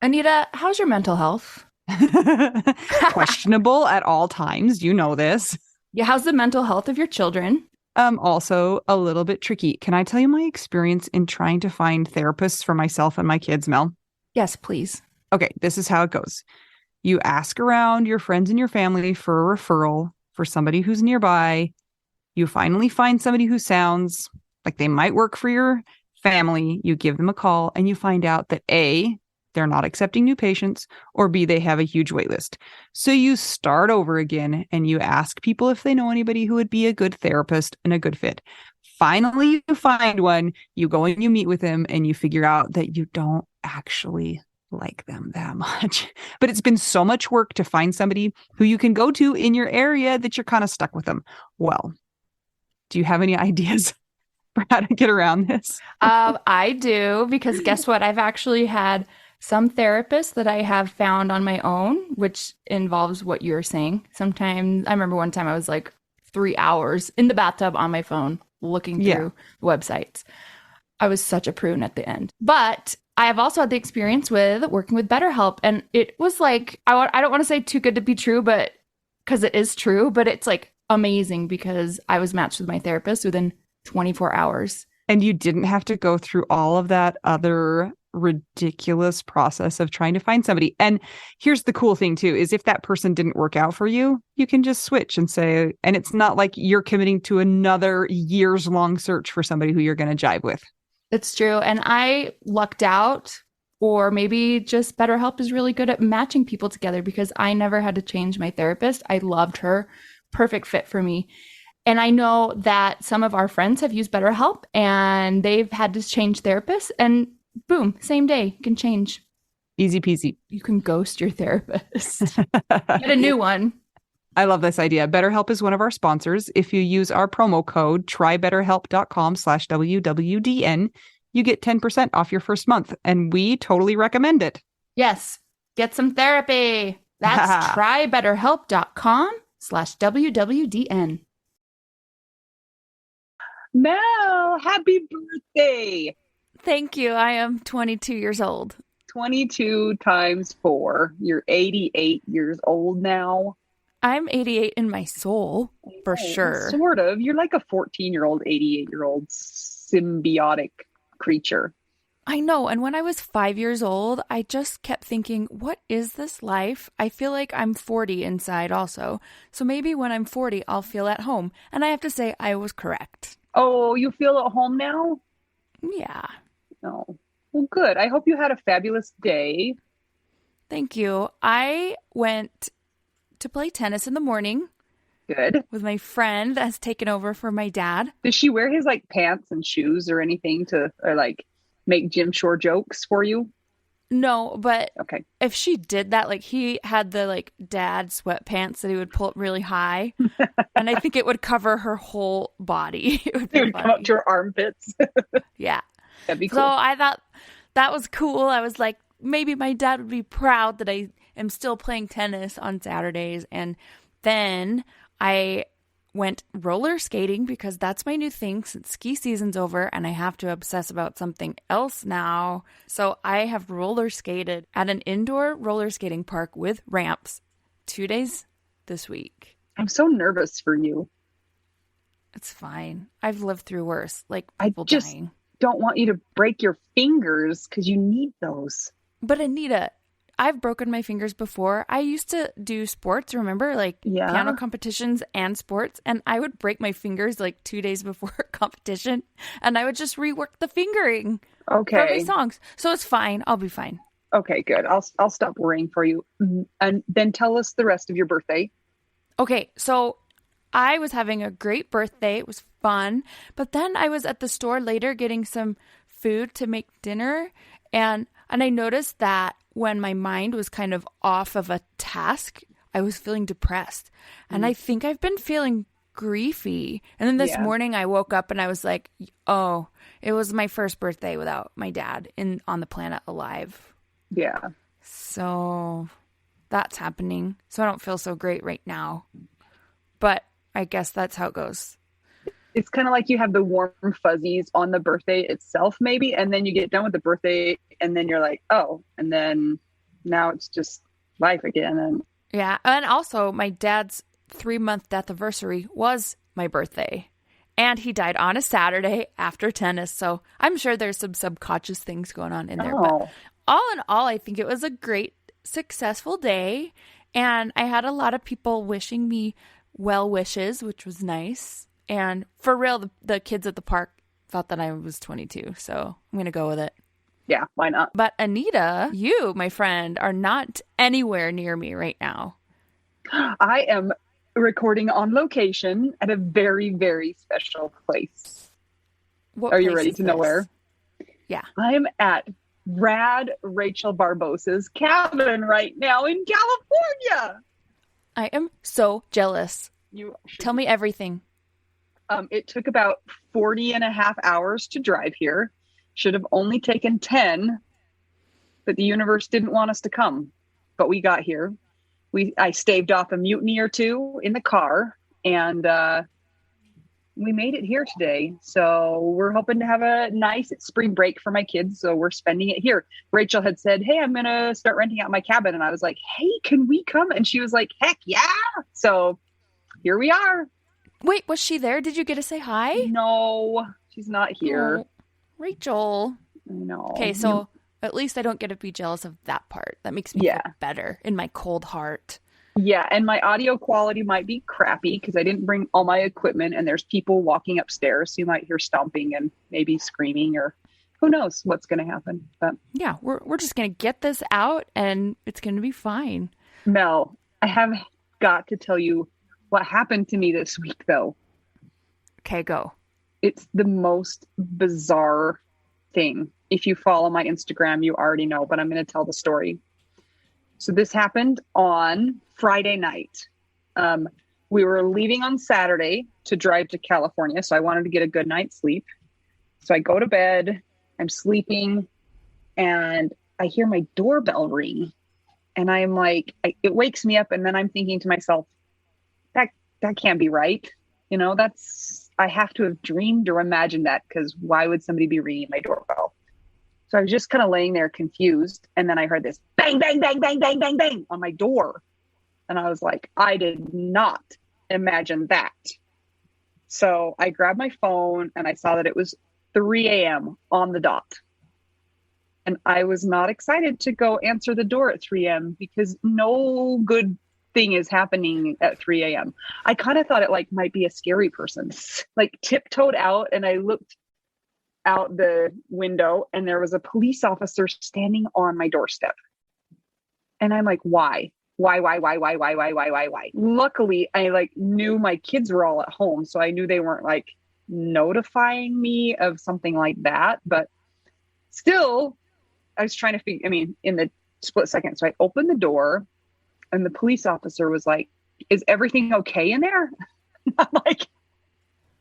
Anita, how's your mental health? Questionable at all times. You know this. Yeah, how's the mental health of your children? Also a little bit tricky. Can I tell you my experience in trying to find therapists for myself and my kids, Mel? Yes, please. Okay, this is how it goes. You ask around your friends and your family for a referral for somebody who's nearby. You finally find somebody who sounds like they might work for your family. You give them a call and you find out that A, they're not accepting new patients, or B, they have a huge wait list. So you start over again and you ask people if they know anybody who would be a good therapist and a good fit. Finally, you find one, you go and you meet with them and you figure out that you don't actually like them that much. But it's been so much work to find somebody who you can go to in your area that you're kind of stuck with them. Well, do you have any ideas for how to get around this? I do because guess what? I've actually had some therapists that I have found on my own, which involves what you're saying. Sometimes I remember one time I was like 3 hours in the bathtub on my phone looking Yeah. through websites. I was such a prune at the end. But I have also had the experience with working with BetterHelp. And it was like, I don't want to say too good to be true, but because it is true, but it's like amazing because I was matched with my therapist within 24 hours. And you didn't have to go through all of that other ridiculous process of trying to find somebody. And here's the cool thing too, is if that person didn't work out for you, you can just switch and say, and it's not like you're committing to another years long search for somebody who you're going to jive with. It's true. And I lucked out, or maybe just BetterHelp is really good at matching people together because I never had to change my therapist. I loved her. Perfect fit for me. And I know that some of our friends have used BetterHelp and they've had to change therapists, and boom, same day, you can change. Easy peasy. You can ghost your therapist. Get a new one. I love this idea. BetterHelp is one of our sponsors. If you use our promo code trybetterhelp.com/WWDN, you get 10% off your first month. And we totally recommend it. Yes, get some therapy. That's trybetterhelp.com/WWDN. Mel, happy birthday. Thank you. I am 22 years old. 22 times 4. You're 88 years old now. I'm 88 in my soul, for sure. Sort of. You're like a 14-year-old, 88-year-old symbiotic creature. I know. And when I was 5 years old, I just kept thinking, what is this life? I feel like I'm 40 inside also. So maybe when I'm 40, I'll feel at home. And I have to say, I was correct. Oh, you feel at home now? Yeah. Oh, well, good. I hope you had a fabulous day. Thank you. I went to play tennis in the morning Good. with my friend that's taken over for my dad. Does she wear his like pants and shoes or anything to or like make Jim Shore jokes for you? No, but Okay. if she did that, like he had the like dad sweatpants that he would pull up really high, and I think it would cover her whole body. It would It be would come funny. up to her armpits. Yeah. That'd be So cool. I thought that was cool. I was like, maybe my dad would be proud that I am still playing tennis on Saturdays. And then I went roller skating because that's my new thing since ski season's over and I have to obsess about something else now. So I have roller skated at an indoor roller skating park with ramps 2 days this week. I'm so nervous for you. It's fine. I've lived through worse, like I people just dying. don't want you to break your fingers because you need those. But Anita, I've broken my fingers before. I used to do sports, remember? Like Yeah. piano competitions and sports. And I would break my fingers like 2 days before a competition. And I would just rework the fingering for my Okay. songs. So it's fine. I'll be fine. Okay, good. I'll stop worrying for you. And then tell us the rest of your birthday. Okay, so I was having a great birthday. It was fun. But then I was at the store later getting some food to make dinner. And I noticed that when my mind was kind of off of a task, I was feeling depressed. And I think I've been feeling griefy. And then this Yeah. morning I woke up and I was like, oh, it was my first birthday without my dad on the planet alive. Yeah. So that's happening. So I don't feel so great right now. But I guess that's how it goes. It's kind of like you have the warm fuzzies on the birthday itself, maybe. And then you get done with the birthday and then you're like, oh, and then now it's just life again. And Yeah. And also, my dad's 3-month death anniversary was my birthday. And he died on a Saturday after tennis. So I'm sure there's some subconscious things going on in there. But all in all, I think it was a great, successful day. And I had a lot of people wishing me well wishes, which was nice. And for real, the kids at the park thought that I was 22. So I'm going to go with it. yeah, why not? But Anita, you, my friend, are not anywhere near me right now. I am recording on location at a very, very special place. What Are you place ready is to know this? where? Yeah. I'm at Rad Rachel Barbosa's cabin right now in California. I am so jealous. You should. Tell me everything. It took about 40 and a half hours to drive here. Should have only taken 10, but the universe didn't want us to come. But we got here. I staved off a mutiny or two in the car, and we made it here today. So we're hoping to have a nice spring break for my kids. So we're spending it here. Rachel had said, hey, I'm going to start renting out my cabin. And I was like, hey, can we come? And she was like, heck yeah. So here we are. Wait, was she there? Did you get to say hi? No, she's not here. Oh, Rachel. No. Okay, so at least I don't get to be jealous of that part. That makes me feel better in my cold heart. Yeah, and my audio quality might be crappy because I didn't bring all my equipment, and there's people walking upstairs, so you might hear stomping and maybe screaming, or who knows what's going to happen. But yeah, we're just going to get this out, and it's going to be fine. Mel, I have got to tell you what happened to me this week, though. Okay, go. It's the most bizarre thing. If you follow my Instagram, you already know, but I'm going to tell the story. So this happened on Friday night. We were leaving on Saturday to drive to California, so I wanted to get a good night's sleep. So I go to bed, I'm sleeping, and I hear my doorbell ring. And I'm like, it wakes me up, and then I'm thinking to myself, that can't be right. You know, I have to have dreamed or imagined that, because why would somebody be ringing my doorbell? So I was just kind of laying there confused. And then I heard this bang, bang, bang, bang, bang, bang, bang on my door. And I was like, I did not imagine that. So I grabbed my phone and I saw that it was 3 a.m. on the dot. And I was not excited to go answer the door at 3 a.m. because no good thing is happening at 3 a.m. I kind of thought it might be a scary person, tiptoed out, and I looked out the window and there was a police officer standing on my doorstep. And I'm like, why? Luckily, I knew my kids were all at home, so I knew they weren't notifying me of something like that. But still, I was trying to figure, in the split second. So I opened the door and the police officer was like, is everything okay in there? I'm like,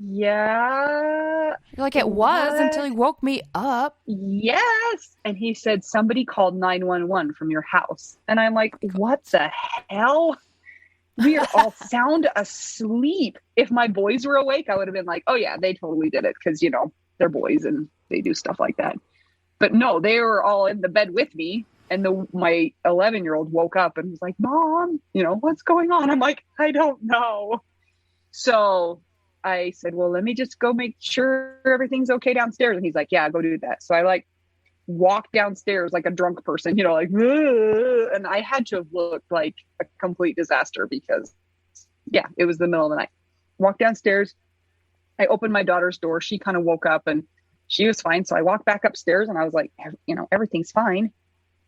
yeah. You're like, it was until you woke me up. Yes. And he said, somebody called 911 from your house. And I'm like, what the hell? We are all sound asleep. If my boys were awake, I would have been like, oh yeah, they totally did it. Cause they're boys and they do stuff like that. But no, they were all in the bed with me. And my 11-year-old woke up and was like, Mom, what's going on? I'm like, I don't know. So I said, well, let me just go make sure everything's okay downstairs. And he's like, yeah, go do that. So I walked downstairs like a drunk person, and I had to have looked like a complete disaster because it was the middle of the night. Walked downstairs. I opened my daughter's door. She kind of woke up and she was fine. So I walked back upstairs and I was like, everything's fine.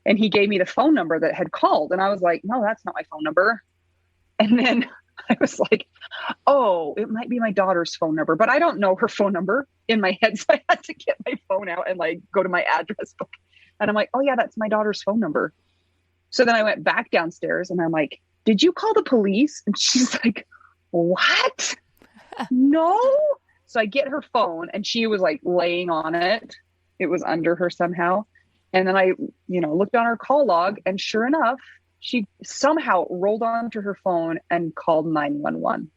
And he gave me the phone number that had called. And I was like, no, that's not my phone number. And then I was like, oh, it might be my daughter's phone number, but I don't know her phone number in my head. So I had to get my phone out and go to my address book. And I'm like, oh yeah, that's my daughter's phone number. So then I went back downstairs and I'm like, did you call the police? And she's like, what? No. So I get her phone and she was laying on it. It was under her somehow. And then I, looked on her call log and sure enough, she somehow rolled onto her phone and called 911.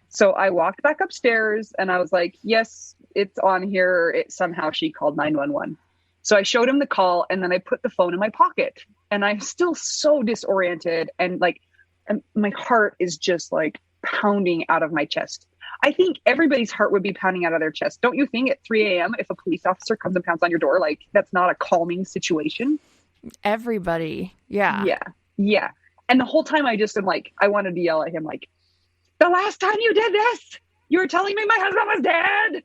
So I walked back upstairs and I was like, yes, it's on here. Somehow she called 911. So I showed him the call, and then I put the phone in my pocket, and I'm still so disoriented, and like, and my heart is just like pounding out of my chest. I think everybody's heart would be pounding out of their chest. Don't you think at 3 a.m. if a police officer comes and pounds on your door, like that's not a calming situation? Everybody. Yeah. Yeah. Yeah. And the whole time I just am like, I wanted to yell at him like, the last time you did this, you were telling me my husband was dead.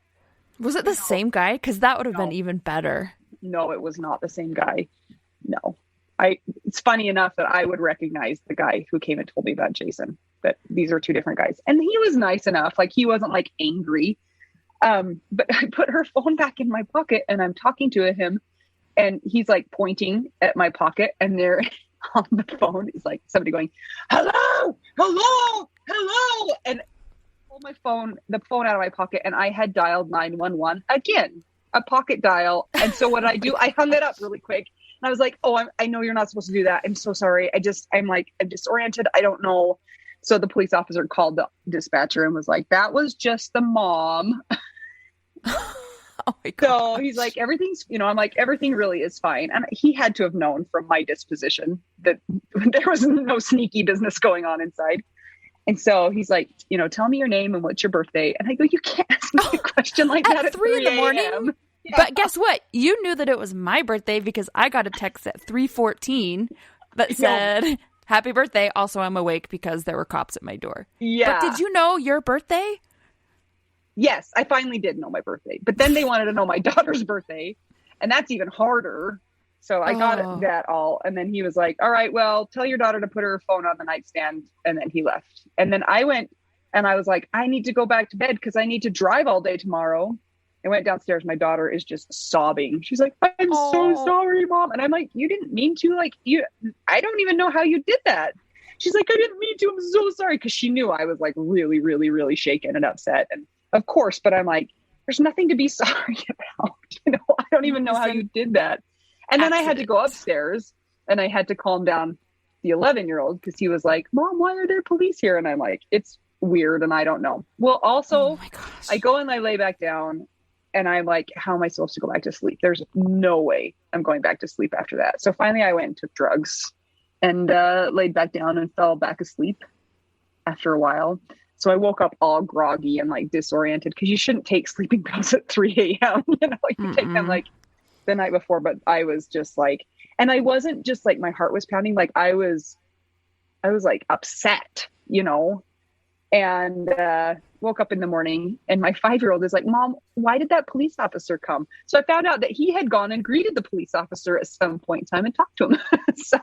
Was it the same guy? Because that would have been even better. No, it was not the same guy. No. It's funny enough that I would recognize the guy who came and told me about Jason, but these are two different guys. And he was nice enough. Like, he wasn't like angry. But I put her phone back in my pocket, and I'm talking to him, and he's like pointing at my pocket, and there on the phone is like somebody going, hello, hello, hello. And I pulled the phone out of my pocket, and I had dialed 911 again, a pocket dial. And so what I do, I hung it up really quick. And I was like, oh, I know you're not supposed to do that. I'm so sorry. I'm disoriented. I don't know. So the police officer called the dispatcher and was like, that was just the mom. Oh my God. So he's like, everything's, I'm like, everything really is fine. And he had to have known from my disposition that there was no sneaky business going on inside. And so he's like, tell me your name and what's your birthday. And I go, you can't ask me a question like that at 3 a.m. Yeah. But guess what? You knew that it was my birthday because I got a text at 3:14 that said, happy birthday. Also, I'm awake because there were cops at my door. Yeah. But did you know your birthday? Yes, I finally did know my birthday. But then they wanted to know my daughter's birthday. And that's even harder. So I got that all. And then he was like, all right, well, tell your daughter to put her phone on the nightstand. And then he left. And then I went and I was like, I need to go back to bed because I need to drive all day tomorrow. I went downstairs. My daughter is just sobbing. She's like, I'm so sorry, Mom. And I'm like, you didn't mean to. Like, I don't even know how you did that. She's like, I didn't mean to. I'm so sorry. Because she knew I was like really, really, really shaken and upset. And of course, but I'm like, there's nothing to be sorry about. I don't even know how you did that. And then I had to go upstairs and I had to calm down the 11-year-old because he was like, Mom, why are there police here? And I'm like, it's weird and I don't know. Well, also, I go and I lay back down. And I'm like, how am I supposed to go back to sleep? There's no way I'm going back to sleep after that. So finally I went and took drugs and laid back down and fell back asleep after a while. So I woke up all groggy and like disoriented because you shouldn't take sleeping pills at 3 a.m. You take them like the night before. But I was just like, and I wasn't just like my heart was pounding. Like I was like upset, and woke up in the morning and my 5-year-old is like, Mom, why did that police officer come? So I found out that he had gone and greeted the police officer at some point in time and talked to him. So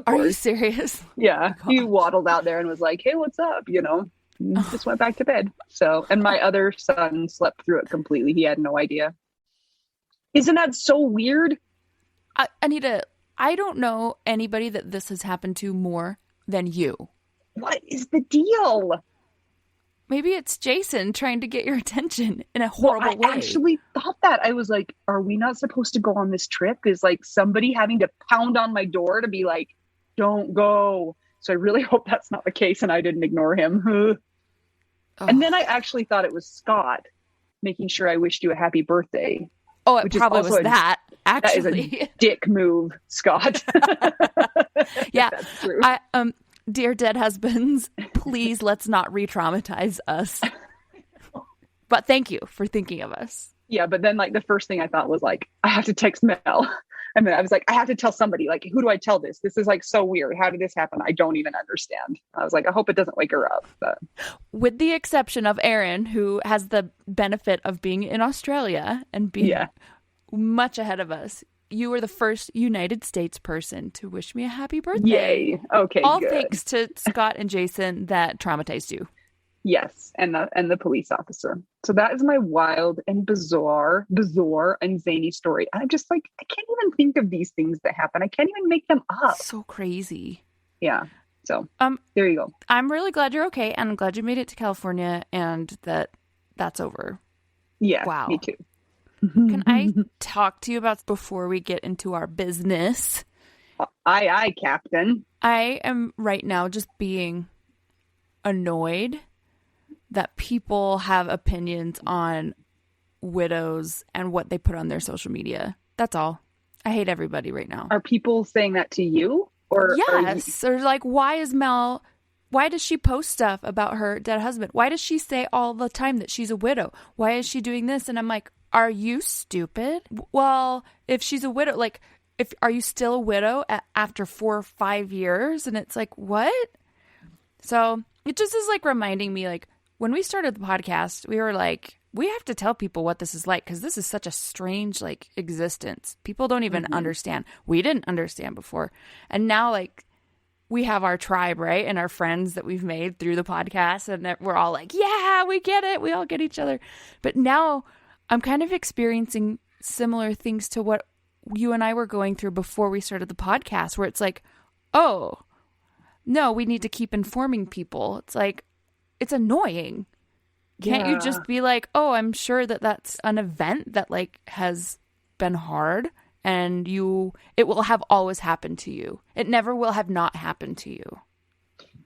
are you serious? Yeah. He waddled out there and was like, hey, what's up? Just went back to bed. So, and my other son slept through it completely. He had no idea. Isn't that so weird? Anita, I don't know anybody that this has happened to more than you. What is the deal? Maybe it's Jason trying to get your attention in a horrible way. I actually thought that. I was like, are we not supposed to go on this trip? Is like somebody having to pound on my door to be like, don't go. So I really hope that's not the case and I didn't ignore him. And then I actually thought it was Scott making sure I wished you a happy birthday. Oh, it probably was that. Actually, that is a dick move, Scott. Yeah. That's true. Dear dead husbands, please let's not re-traumatize us. But thank you for thinking of us. Yeah, but then like the first thing I thought was like, I have to text Mel. And then I was like, I have to tell somebody. Like, who do I tell this? This is like so weird. How did this happen? I don't even understand. I was like, I hope it doesn't wake her up. But with the exception of Aaron, who has the benefit of being in Australia and being much ahead of us. You were the first United States person to wish me a happy birthday. Yay. Okay, all good. Thanks to Scott and Jason that traumatized you. Yes, and the police officer. So that is my wild and bizarre and zany story. I'm just like, I can't even think of these things that happen. I can't even make them up. So crazy. Yeah. So there you go. I'm really glad you're okay, and I'm glad you made it to California and that's over. Yeah, wow. Me too. Can I talk to you about before we get into our business? Aye, Captain. I am right now just being annoyed that people have opinions on widows and what they put on their social media. That's all. I hate everybody right now. Are people saying that to you? Or yes. Or like, why does she post stuff about her dead husband? Why does she say all the time that she's a widow? Why is she doing this? And I'm like, are you stupid? Well, if she's a widow, like, are you still a widow after 4 or 5 years? And it's like, what? So it just is like reminding me, like, when we started the podcast, we were like, we have to tell people what this is like, because this is such a strange, like, existence. People don't even understand. We didn't understand before. And now, like, we have our tribe, right? And our friends that we've made through the podcast. And we're all like, yeah, we get it. We all get each other. But now I'm kind of experiencing similar things to what you and I were going through before we started the podcast, where it's like, oh, no, we need to keep informing people. It's like, it's annoying. Can't you just be like, oh, I'm sure that that's an event that, like, has been hard, and it will have always happened to you. It never will have not happened to you.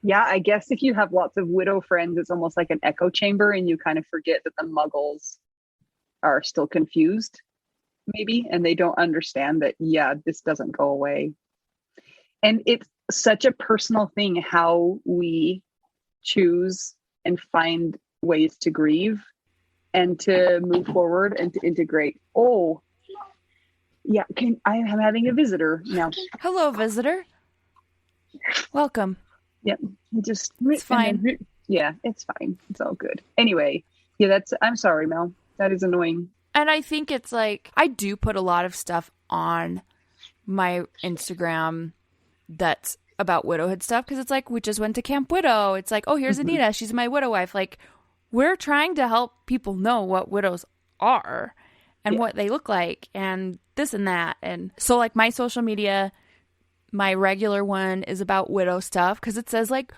Yeah, I guess if you have lots of widow friends, it's almost like an echo chamber, and you kind of forget that the muggles are still confused, maybe, and they don't understand that, yeah, this doesn't go away. And it's such a personal thing how we choose and find ways to grieve and to move forward and to integrate. Oh, yeah, I am having a visitor now. Hello, visitor. Welcome. Yep. It's fine. Yeah, it's fine. It's all good. Anyway, yeah, I'm sorry, Mel. That is annoying. And I think it's like, I do put a lot of stuff on my Instagram that's about widowhood stuff, because it's like, we just went to Camp Widow. It's like, oh, here's Anita. She's my widow wife. Like, we're trying to help people know what widows are and what they look like and this and that. And so, like, my social media, my regular one is about widow stuff, because it says, like,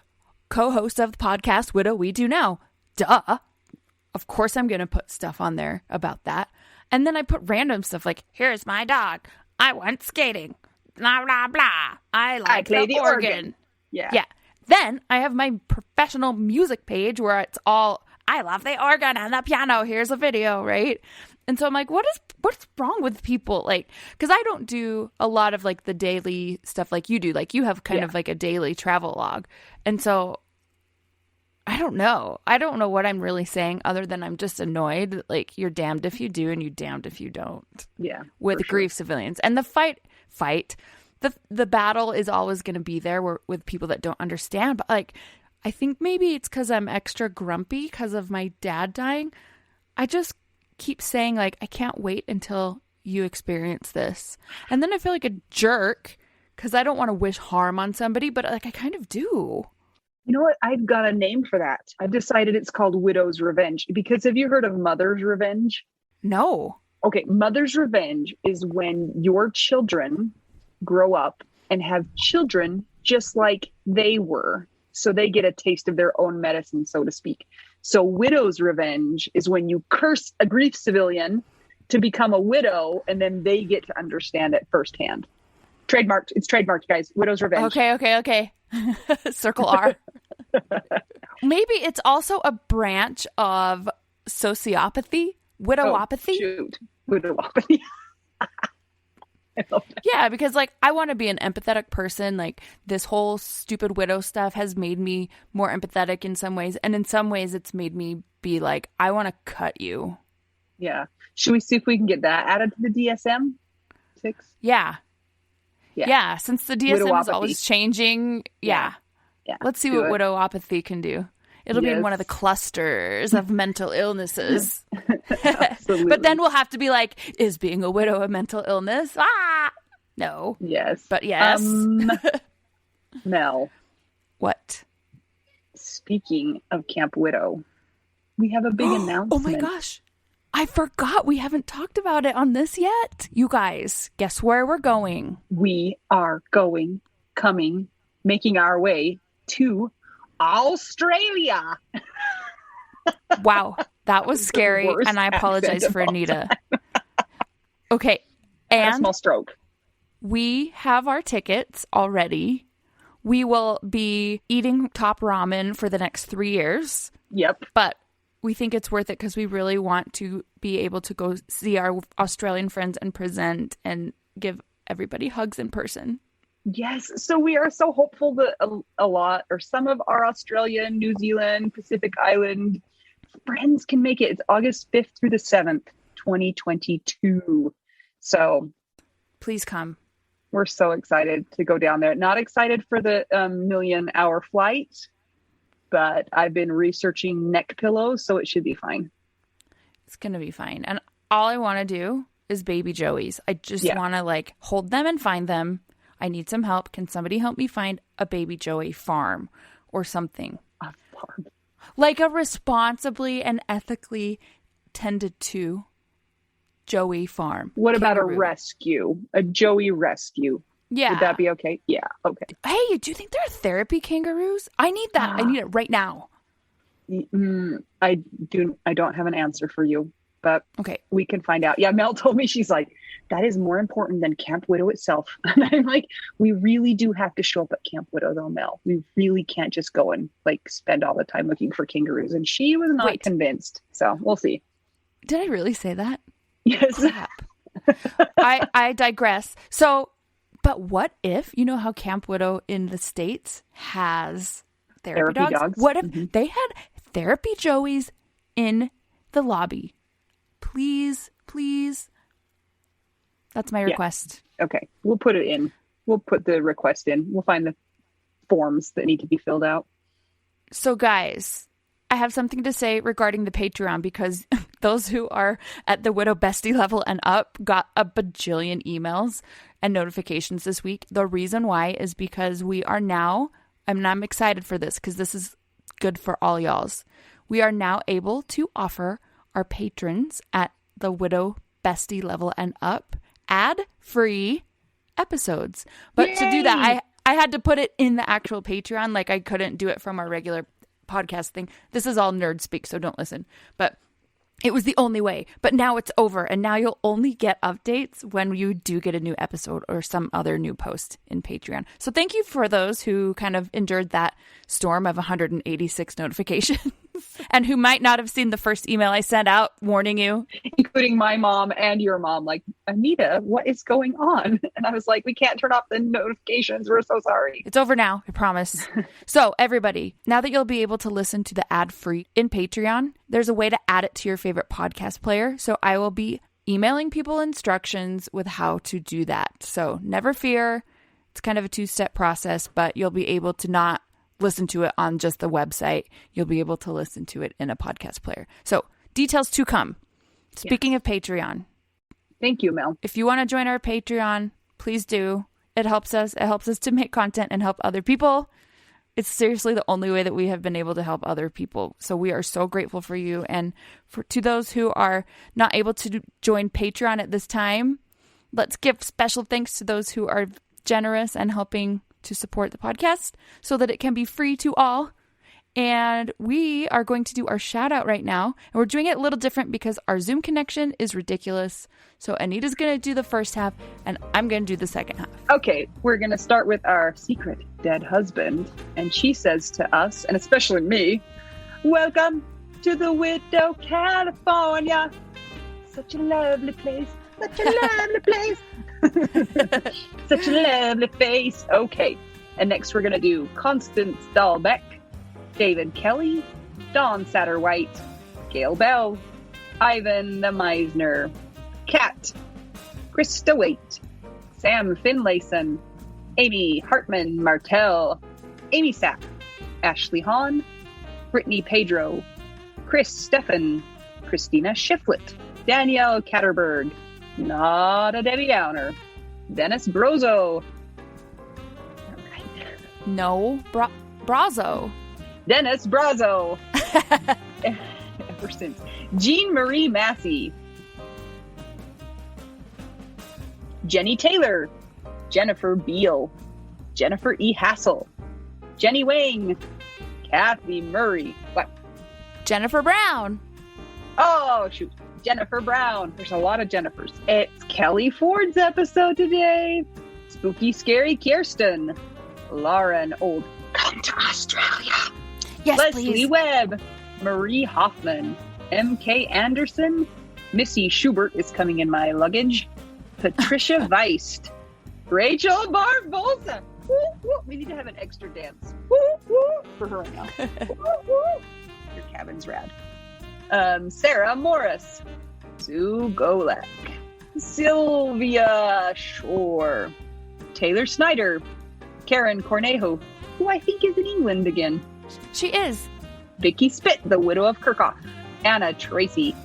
co-host of the podcast Widow We Do Now. Duh. Of course I'm going to put stuff on there about that. And then I put random stuff like, here's my dog. I went skating. Blah, blah, blah. I play the organ. Yeah. Yeah. Then I have my professional music page where it's all, I love the organ and the piano. Here's a video, right? And so I'm like, what's wrong with people? Like, because I don't do a lot of, like, the daily stuff like you do. Like, you have kind of like a daily travel log. And so I don't know. I don't know what I'm really saying, other than I'm just annoyed. Like, you're damned if you do and you're damned if you don't. Yeah. With grief civilians. And the fight. The battle is always going to be there with people that don't understand. But, like, I think maybe it's because I'm extra grumpy because of my dad dying. I just keep saying, like, I can't wait until you experience this. And then I feel like a jerk because I don't want to wish harm on somebody, but, like, I kind of do. You know what? I've got a name for that. I've decided it's called Widow's Revenge. Because have you heard of Mother's Revenge? No. Okay, Mother's Revenge is when your children grow up and have children just like they were. So they get a taste of their own medicine, so to speak. So Widow's Revenge is when you curse a grief civilian to become a widow, and then they get to understand it firsthand. Trademarked. It's trademarked, guys. Widow's Revenge. Okay. Circle R. Maybe it's also a branch of sociopathy. Widowopathy? Oh, shoot. Widowopathy. I love that. Yeah, because, like, I want to be an empathetic person. Like, this whole stupid widow stuff has made me more empathetic in some ways. And in some ways, it's made me be like, I want to cut you. Yeah. Should we see if we can get that added to the DSM? 6? Yeah. Since the DSM is always changing. Yeah. Let's see what widowopathy can do. It'll be in one of the clusters of mental illnesses. Absolutely. But then we'll have to be like, is being a widow a mental illness? No. Yes. But yes. Mel. What? Speaking of Camp Widow, we have a big announcement. Oh my gosh. I forgot we haven't talked about it on this yet. You guys, guess where we're going? We are making our way to Australia. Wow, that was scary, and I apologize for Anita. Okay, and a small stroke. We have our tickets already. We will be eating top ramen for the next 3 years. Yep. But we think it's worth it because we really want to be able to go see our Australian friends and present and give everybody hugs in person. Yes. So we are so hopeful that a lot or some of our Australian, New Zealand, Pacific Island friends can make it. It's August 5th through the 7th, 2022. So please come. We're so excited to go down there. Not excited for the million-hour flight, but I've been researching neck pillows, so it should be fine. It's going to be fine. And all I want to do is baby Joeys. I just want to like hold them and find them. I need some help. Can somebody help me find a baby Joey farm or something? A farm. Like a responsibly and ethically tended to Joey farm. What about kangaroo. a rescue? A Joey rescue? Yeah. Would that be okay? Yeah. Okay. Hey, do you think there are therapy kangaroos? I need that. I need it right now. I don't have an answer for you, but okay, we can find out. Yeah. Mel told me, she's like, that is more important than Camp Widow itself. And I'm like, we really do have to show up at Camp Widow though, Mel. We really can't just go and like spend all the time looking for kangaroos. And she was not convinced. So we'll see. Did I really say that? Yes. Crap. I digress. So, but what if, you know how Camp Widow in the States has therapy dogs? What if they had therapy Joeys in the lobby? Please. That's my request. Okay. We'll put it in. We'll put the request in. We'll find the forms that need to be filled out. So guys, I have something to say regarding the Patreon because those who are at the Widow Bestie level and up got a bajillion emails and notifications this week. The reason why is because we are now, and I'm excited for this because this is good for all y'alls. We are now able to offer our patrons at the Widow Bestie level and up ad-free episodes. But to do that, I had to put it in the actual Patreon. Like I couldn't do it from our regular podcast thing. This is all nerd speak, so don't listen. But it was the only way. But now it's over, and now you'll only get updates when you do get a new episode or some other new post in Patreon. So thank you for those who kind of endured that storm of 186 notifications and who might not have seen the first email I sent out warning you. Including my mom and your mom, like, Anita, what is going on? And I was like, we can't turn off the notifications. We're so sorry. It's over now, I promise. So everybody, now that you'll be able to listen to the ad-free in Patreon, there's a way to add it to your favorite podcast player. So I will be emailing people instructions with how to do that. So never fear. It's kind of a 2-step process, but you'll be able to not listen to it on just the website. You'll be able to listen to it in a podcast player. So details to come. Speaking of Patreon. Thank you, Mel. If you want to join our Patreon, please do. It helps us. It helps us to make content and help other people. It's seriously the only way that we have been able to help other people. So we are so grateful for you. And to those who are not able to join Patreon at this time, let's give special thanks to those who are generous and helping to support the podcast so that it can be free to all. And we are going to do our shout out right now. And we're doing it a little different because our Zoom connection is ridiculous. So Anita's going to do the first half and I'm going to do the second half. Okay, we're going to start with our secret dead husband. And she says to us, and especially me, welcome to the Widow, California. Such a lovely place. Such a lovely place. Such a lovely face. Okay. And next we're going to do Constance Dahlbeck, David Kelly, Dawn Satterwhite, Gail Bell, Ivan the Misner, Kat, Krista Waite, Sam Finlayson, Amy Hartman Martell, Amy Sapp, Ashley Hahn, Brittany Pedro, Chris Steffen, Christina Shiflett, Danielle Catterberg, Not a Debbie Downer, Dennis Brozo. No, Brazo. Dennis Brazo. Ever since. Jean Marie Massey. Jenny Taylor. Jennifer Beal. Jennifer E. Hassel. Jenny Wang. Kathy Murray. What? Jennifer Brown. Oh, shoot. Jennifer Brown. There's a lot of Jennifers. It's Kelley Ford's episode today. Spooky Scary Kirsten. Lauren Old. Come to Australia. Yes, Leslie please. Webb. Marie Hoffman, M.K. Anderson, Missy Schubert is coming in my luggage, Patricia Weist, Rachel Barbosa. Woo, woo. We need to have an extra dance. Woo, woo, for her right now. Woo, woo. Your cabin's rad. Sarah Morris, Sue Golek, Sylvia Shore, Taylor Snyder, Karen Cornejo, who I think is in England again. She is. Vicky Spit, the widow of Kirchhoff, Anna Tracy,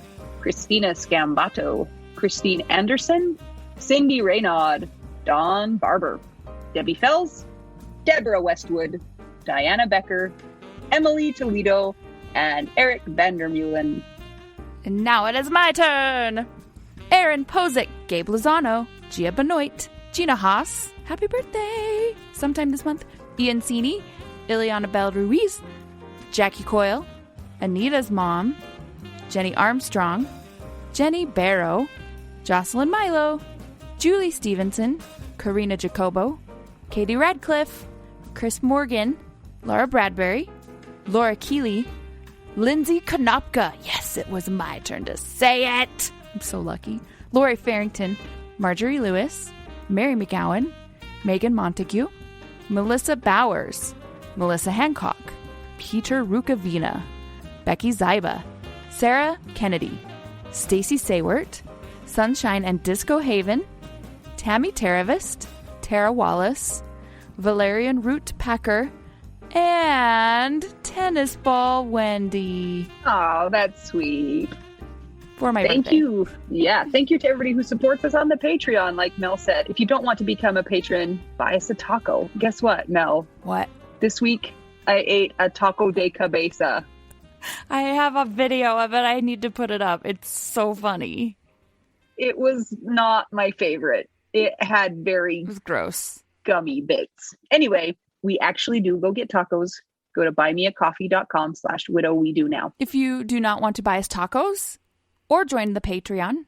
Christina Scambato, Christine Anderson, Cindy Raynaud, Dawn Barber, Debbie Fells, Deborah Westwood, Diana Becker, Emily Toledo, and Eric Vandermeulen. And now it is my turn. Aaron Posick, Gabe Lozano, Gia Benoit, Gina Haas, happy birthday, sometime this month, Ian Cini, Ileana Bell Ruiz, Jackie Coyle, Anita's mom, Jenny Armstrong, Jenny Barrow, Jocelyn Milo, Julie Stevenson, Karina Jacobo, Katie Radcliffe, Chris Morgan, Laura Bradbury, Laura Keeley, Lindsay Konopka. Yes, it was my turn to say it. I'm so lucky. Lori Farrington, Marjorie Lewis, Mary McGowan, Megan Montague, Melissa Bowers, Melissa Hancock, Peter Rukavina, Becky Zyba, Sarah Kennedy, Stacy Saywert, Sunshine and Disco Haven, Tammy Teravist, Tara Wallace, Valerian Root Packer, and Tennis Ball Wendy. Oh, that's sweet. For my Thank birthday. you. Yeah, thank you to everybody who supports us on the Patreon, like Mel said. If you don't want to become a patron, buy us a taco. Guess what, Mel? What? This week, I ate a taco de cabeza. I have a video of it. I need to put it up. It's so funny. It was not my favorite. It had very It was gross. gummy bits. Anyway, we actually do go get tacos. Go to buymeacoffee.com/widow we do now. If you do not want to buy us tacos or join the Patreon,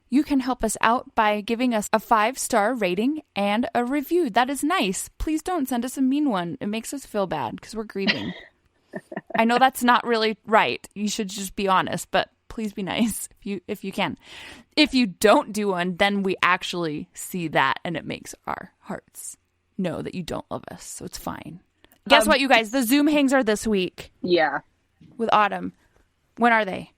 you can help us out by giving us a 5-star rating and a review. That is nice. Please don't send us a mean one. It makes us feel bad because we're grieving. I know that's not really right. You should just be honest, but please be nice if you can. If you don't do one, then we actually see that and it makes our hearts know that you don't love us. So it's fine. Guess what, you guys? The Zoom hangs are this week Yeah, with Autumn. When are they?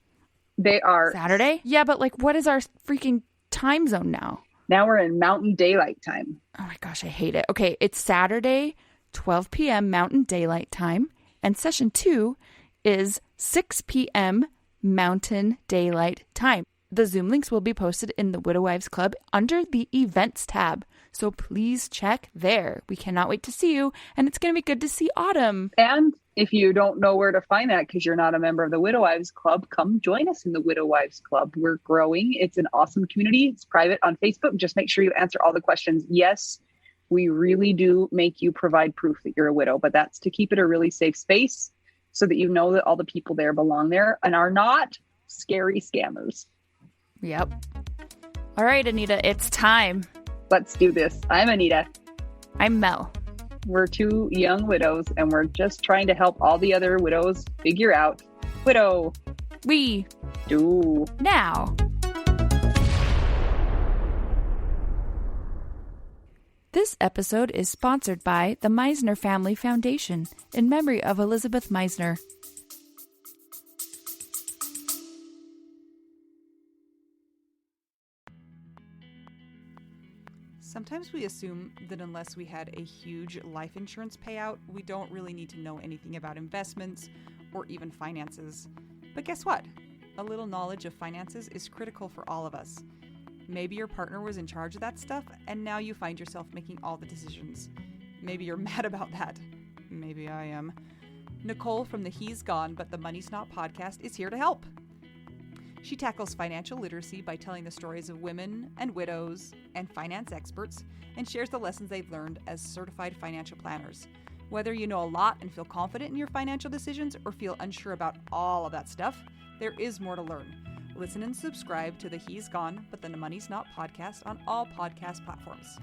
they are. Saturday? Yeah, but like, what is our freaking time zone now? Now we're in Mountain Daylight Time. Oh my gosh, I hate it. Okay, it's Saturday, 12 p.m. Mountain Daylight Time, and session 2 is 6 p.m. Mountain Daylight Time. The Zoom links will be posted in the Widow Wives Club under the Events tab, so please check there. We cannot wait to see you, and it's going to be good to see Autumn. And if you don't know where to find that because you're not a member of the Widow Wives Club, come join us in the Widow Wives Club. We're growing. It's an awesome community. It's private on Facebook. Just make sure you answer all the questions. Yes, we really do make you provide proof that you're a widow, but that's to keep it a really safe space so that you know that all the people there belong there and are not scary scammers. Yep. All right, Anita, it's time. Let's do this. I'm Anita. I'm Mel. We're 2 young widows, and we're just trying to help all the other widows figure out widow We do. now. This episode is sponsored by the Misner Family Foundation in memory of Elisabeth Misner. Sometimes we assume that unless we had a huge life insurance payout, we don't really need to know anything about investments or even finances. But guess what? A little knowledge of finances is critical for all of us. Maybe your partner was in charge of that stuff, and now you find yourself making all the decisions. Maybe you're mad about that. Maybe I am. Nicole from the He's Gone But the Money's Not podcast is here to help. She tackles financial literacy by telling the stories of women and widows and finance experts and shares the lessons they've learned as certified financial planners. Whether you know a lot and feel confident in your financial decisions or feel unsure about all of that stuff, there is more to learn. Listen and subscribe to the He's Gone But the Money's Not podcast on all podcast platforms.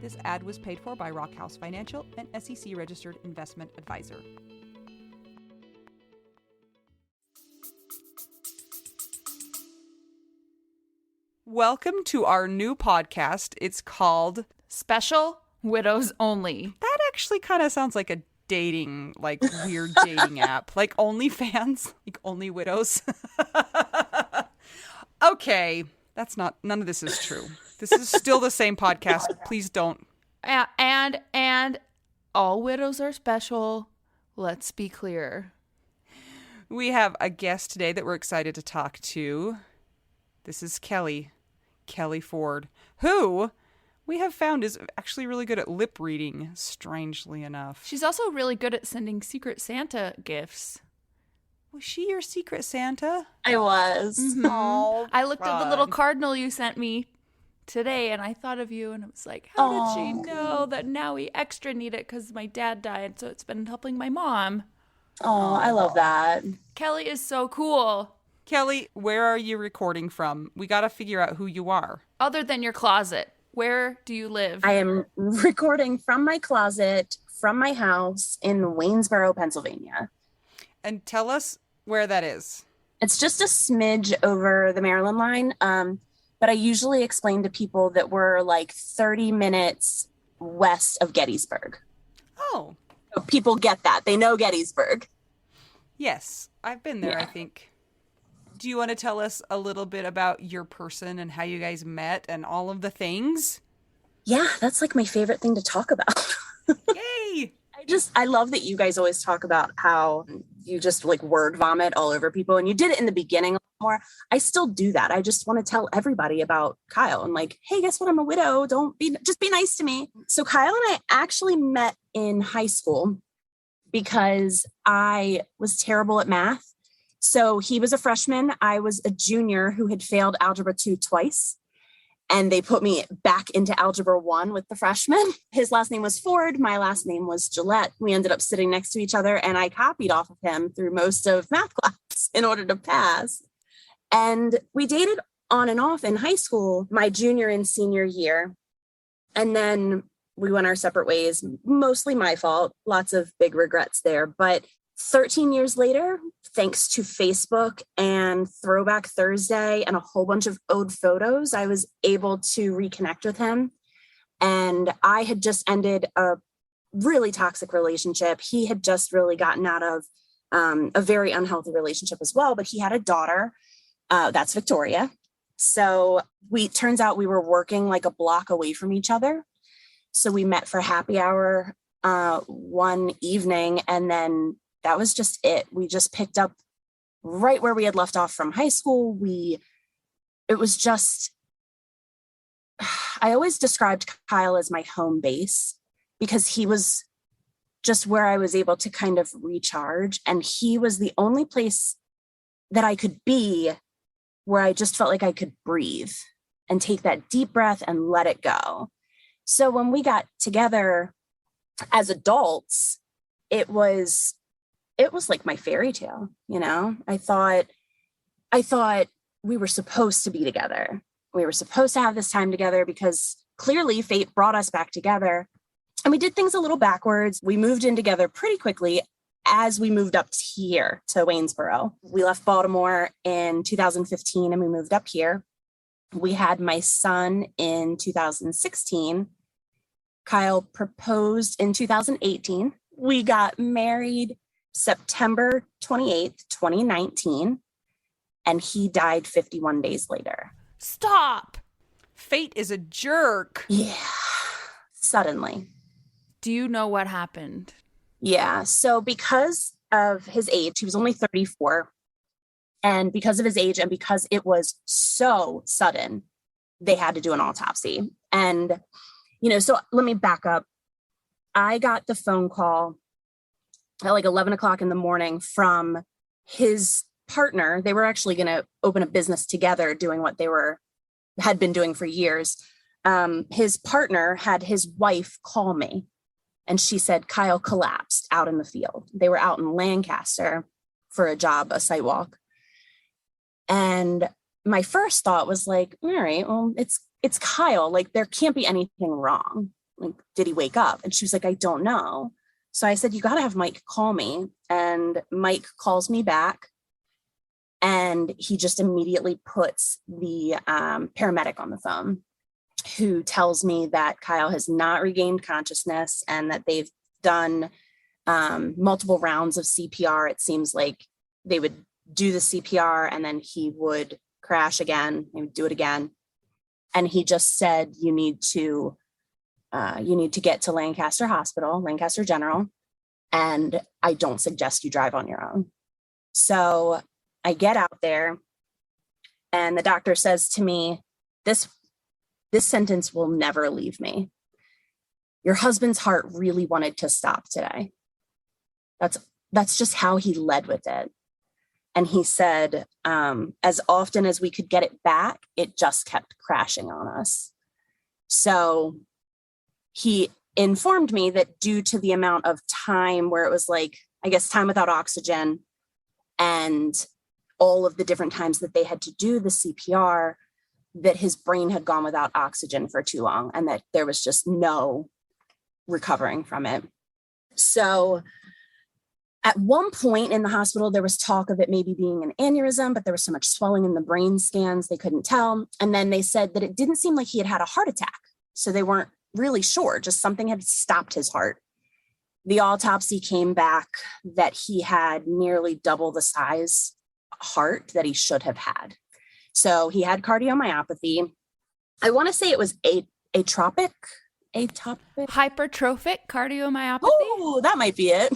This ad was paid for by Rockhouse Financial, an SEC registered investment advisor. Welcome to our new podcast. It's called Special Widows Only. That actually kind of sounds like a dating, like weird dating app. Like OnlyFans, like Only Widows. Okay, none of this is true. This is still the same podcast. Please don't. And all widows are special. Let's be clear. We have a guest today that we're excited to talk to. This is Kelley Ford, who we have found is actually really good at lip reading, strangely enough. She's also really good at sending Secret Santa gifts. Was she your Secret Santa? I was. Mm-hmm. Oh, I looked at the little cardinal you sent me today, and I thought of you, and it was like, how did she know that now we extra need it because my dad died, so it's been helping my mom. Oh, I love that. Kelley is so cool. Kelley, where are you recording from? We got to figure out who you are. Other than your closet, where do you live? I am recording from my closet, from my house in Waynesboro, Pennsylvania. And tell us where that is. It's just a smidge over the Maryland line. But I usually explain to people that we're like 30 minutes west of Gettysburg. Oh. So people get that. They know Gettysburg. Yes, I've been there, I think. Do you want to tell us a little bit about your person and how you guys met and all of the things? Yeah, that's like my favorite thing to talk about. Yay! I love that you guys always talk about how you just like word vomit all over people. And you did it in the beginning more. I still do that. I just want to tell everybody about Kyle and like, hey, guess what? I'm a widow. Just be nice to me. So Kyle and I actually met in high school because I was terrible at math. So he was a freshman. I was a junior who had failed Algebra 2 twice. And they put me back into Algebra 1 with the freshman. His last name was Ford. My last name was Gillette. We ended up sitting next to each other, and I copied off of him through most of math class in order to pass. And we dated on and off in high school, my junior and senior year. And then we went our separate ways, mostly my fault, lots of big regrets there. But 13 years later, thanks to Facebook and Throwback Thursday and a whole bunch of old photos, I was able to reconnect with him. And I had just ended a really toxic relationship. He had just really gotten out of a very unhealthy relationship as well, but he had a daughter. That's Victoria. So turns out we were working like a block away from each other. So we met for happy hour one evening, and then that was just it. We just picked up right where we had left off from high school. It was just, I always described Kyle as my home base because he was just where I was able to kind of recharge. And he was the only place that I could be where I just felt like I could breathe and take that deep breath and let it go. So when we got together as adults, it was like my fairy tale, you know. I thought we were supposed to be together. We were supposed to have this time together because clearly fate brought us back together. And we did things a little backwards. We moved in together pretty quickly as we moved up here to Waynesboro. We left Baltimore in 2015 and we moved up here. We had my son in 2016. Kyle proposed in 2018. We got married September 28th, 2019, and he died 51 days later. Stop! Fate is a jerk. Yeah, suddenly. Do you know what happened? Yeah, so because of his age, he was only 34, and because of his age and because it was so sudden, they had to do an autopsy. And, you know, so let me back up. I got the phone call at like 11 o'clock in the morning from his partner. They were actually going to open a business together doing what they had been doing for years. His partner had his wife call me and she said, Kyle collapsed out in the field. They were out in Lancaster for a job, a site walk. And my first thought was like, all right, well, it's Kyle. Like there can't be anything wrong. Like, did he wake up? And she was like, I don't know. So I said, you got to have Mike call me. And Mike calls me back. And he just immediately puts the paramedic on the phone, who tells me that Kyle has not regained consciousness and that they've done multiple rounds of CPR. It seems like they would do the CPR and then he would crash again. He would do it again. And he just said, you need to get to Lancaster Hospital, Lancaster General, and I don't suggest you drive on your own. So I get out there and the doctor says to me, this sentence will never leave me. Your husband's heart really wanted to stop today. That's just how he led with it. And he said, as often as we could get it back, it just kept crashing on us. So he informed me that due to the amount of time where it was like, I guess, time without oxygen and all of the different times that they had to do the CPR, that his brain had gone without oxygen for too long and that there was just no recovering from it. So at one point in the hospital, there was talk of it maybe being an aneurysm, but there was so much swelling in the brain scans, they couldn't tell. And then they said that it didn't seem like he had had a heart attack. So they weren't really sure, just something had stopped his heart. The autopsy came back that he had nearly double the size heart that he should have had. So he had cardiomyopathy. I want to say it was atopic. Hypertrophic cardiomyopathy. Oh, that might be it.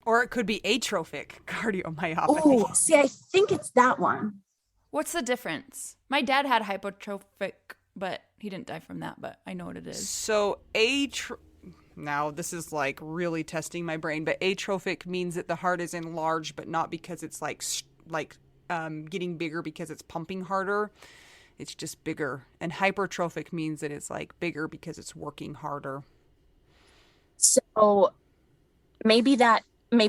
Or it could be atrophic cardiomyopathy. Oh, see, I think it's that one. What's the difference? My dad had hypertrophic, but he didn't die from that, but I know what it is. So now this is like really testing my brain, but atrophic means that the heart is enlarged, but not because it's like getting bigger because it's pumping harder. It's just bigger. And hypertrophic means that it's like bigger because it's working harder. So maybe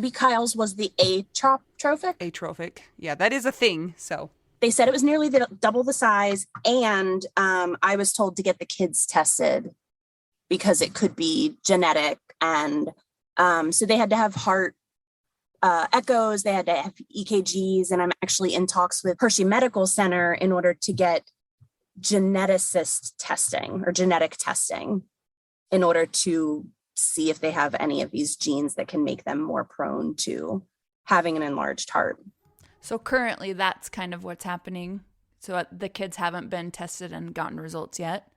Kyle's was the atrophic. Atrophic. Yeah, that is a thing. So they said it was nearly double the size. And I was told to get the kids tested because it could be genetic. And so they had to have heart echoes. They had to have EKGs. And I'm actually in talks with Hershey Medical Center in order to get geneticist testing or genetic testing in order to see if they have any of these genes that can make them more prone to having an enlarged heart. So currently that's kind of what's happening. So the kids haven't been tested and gotten results yet?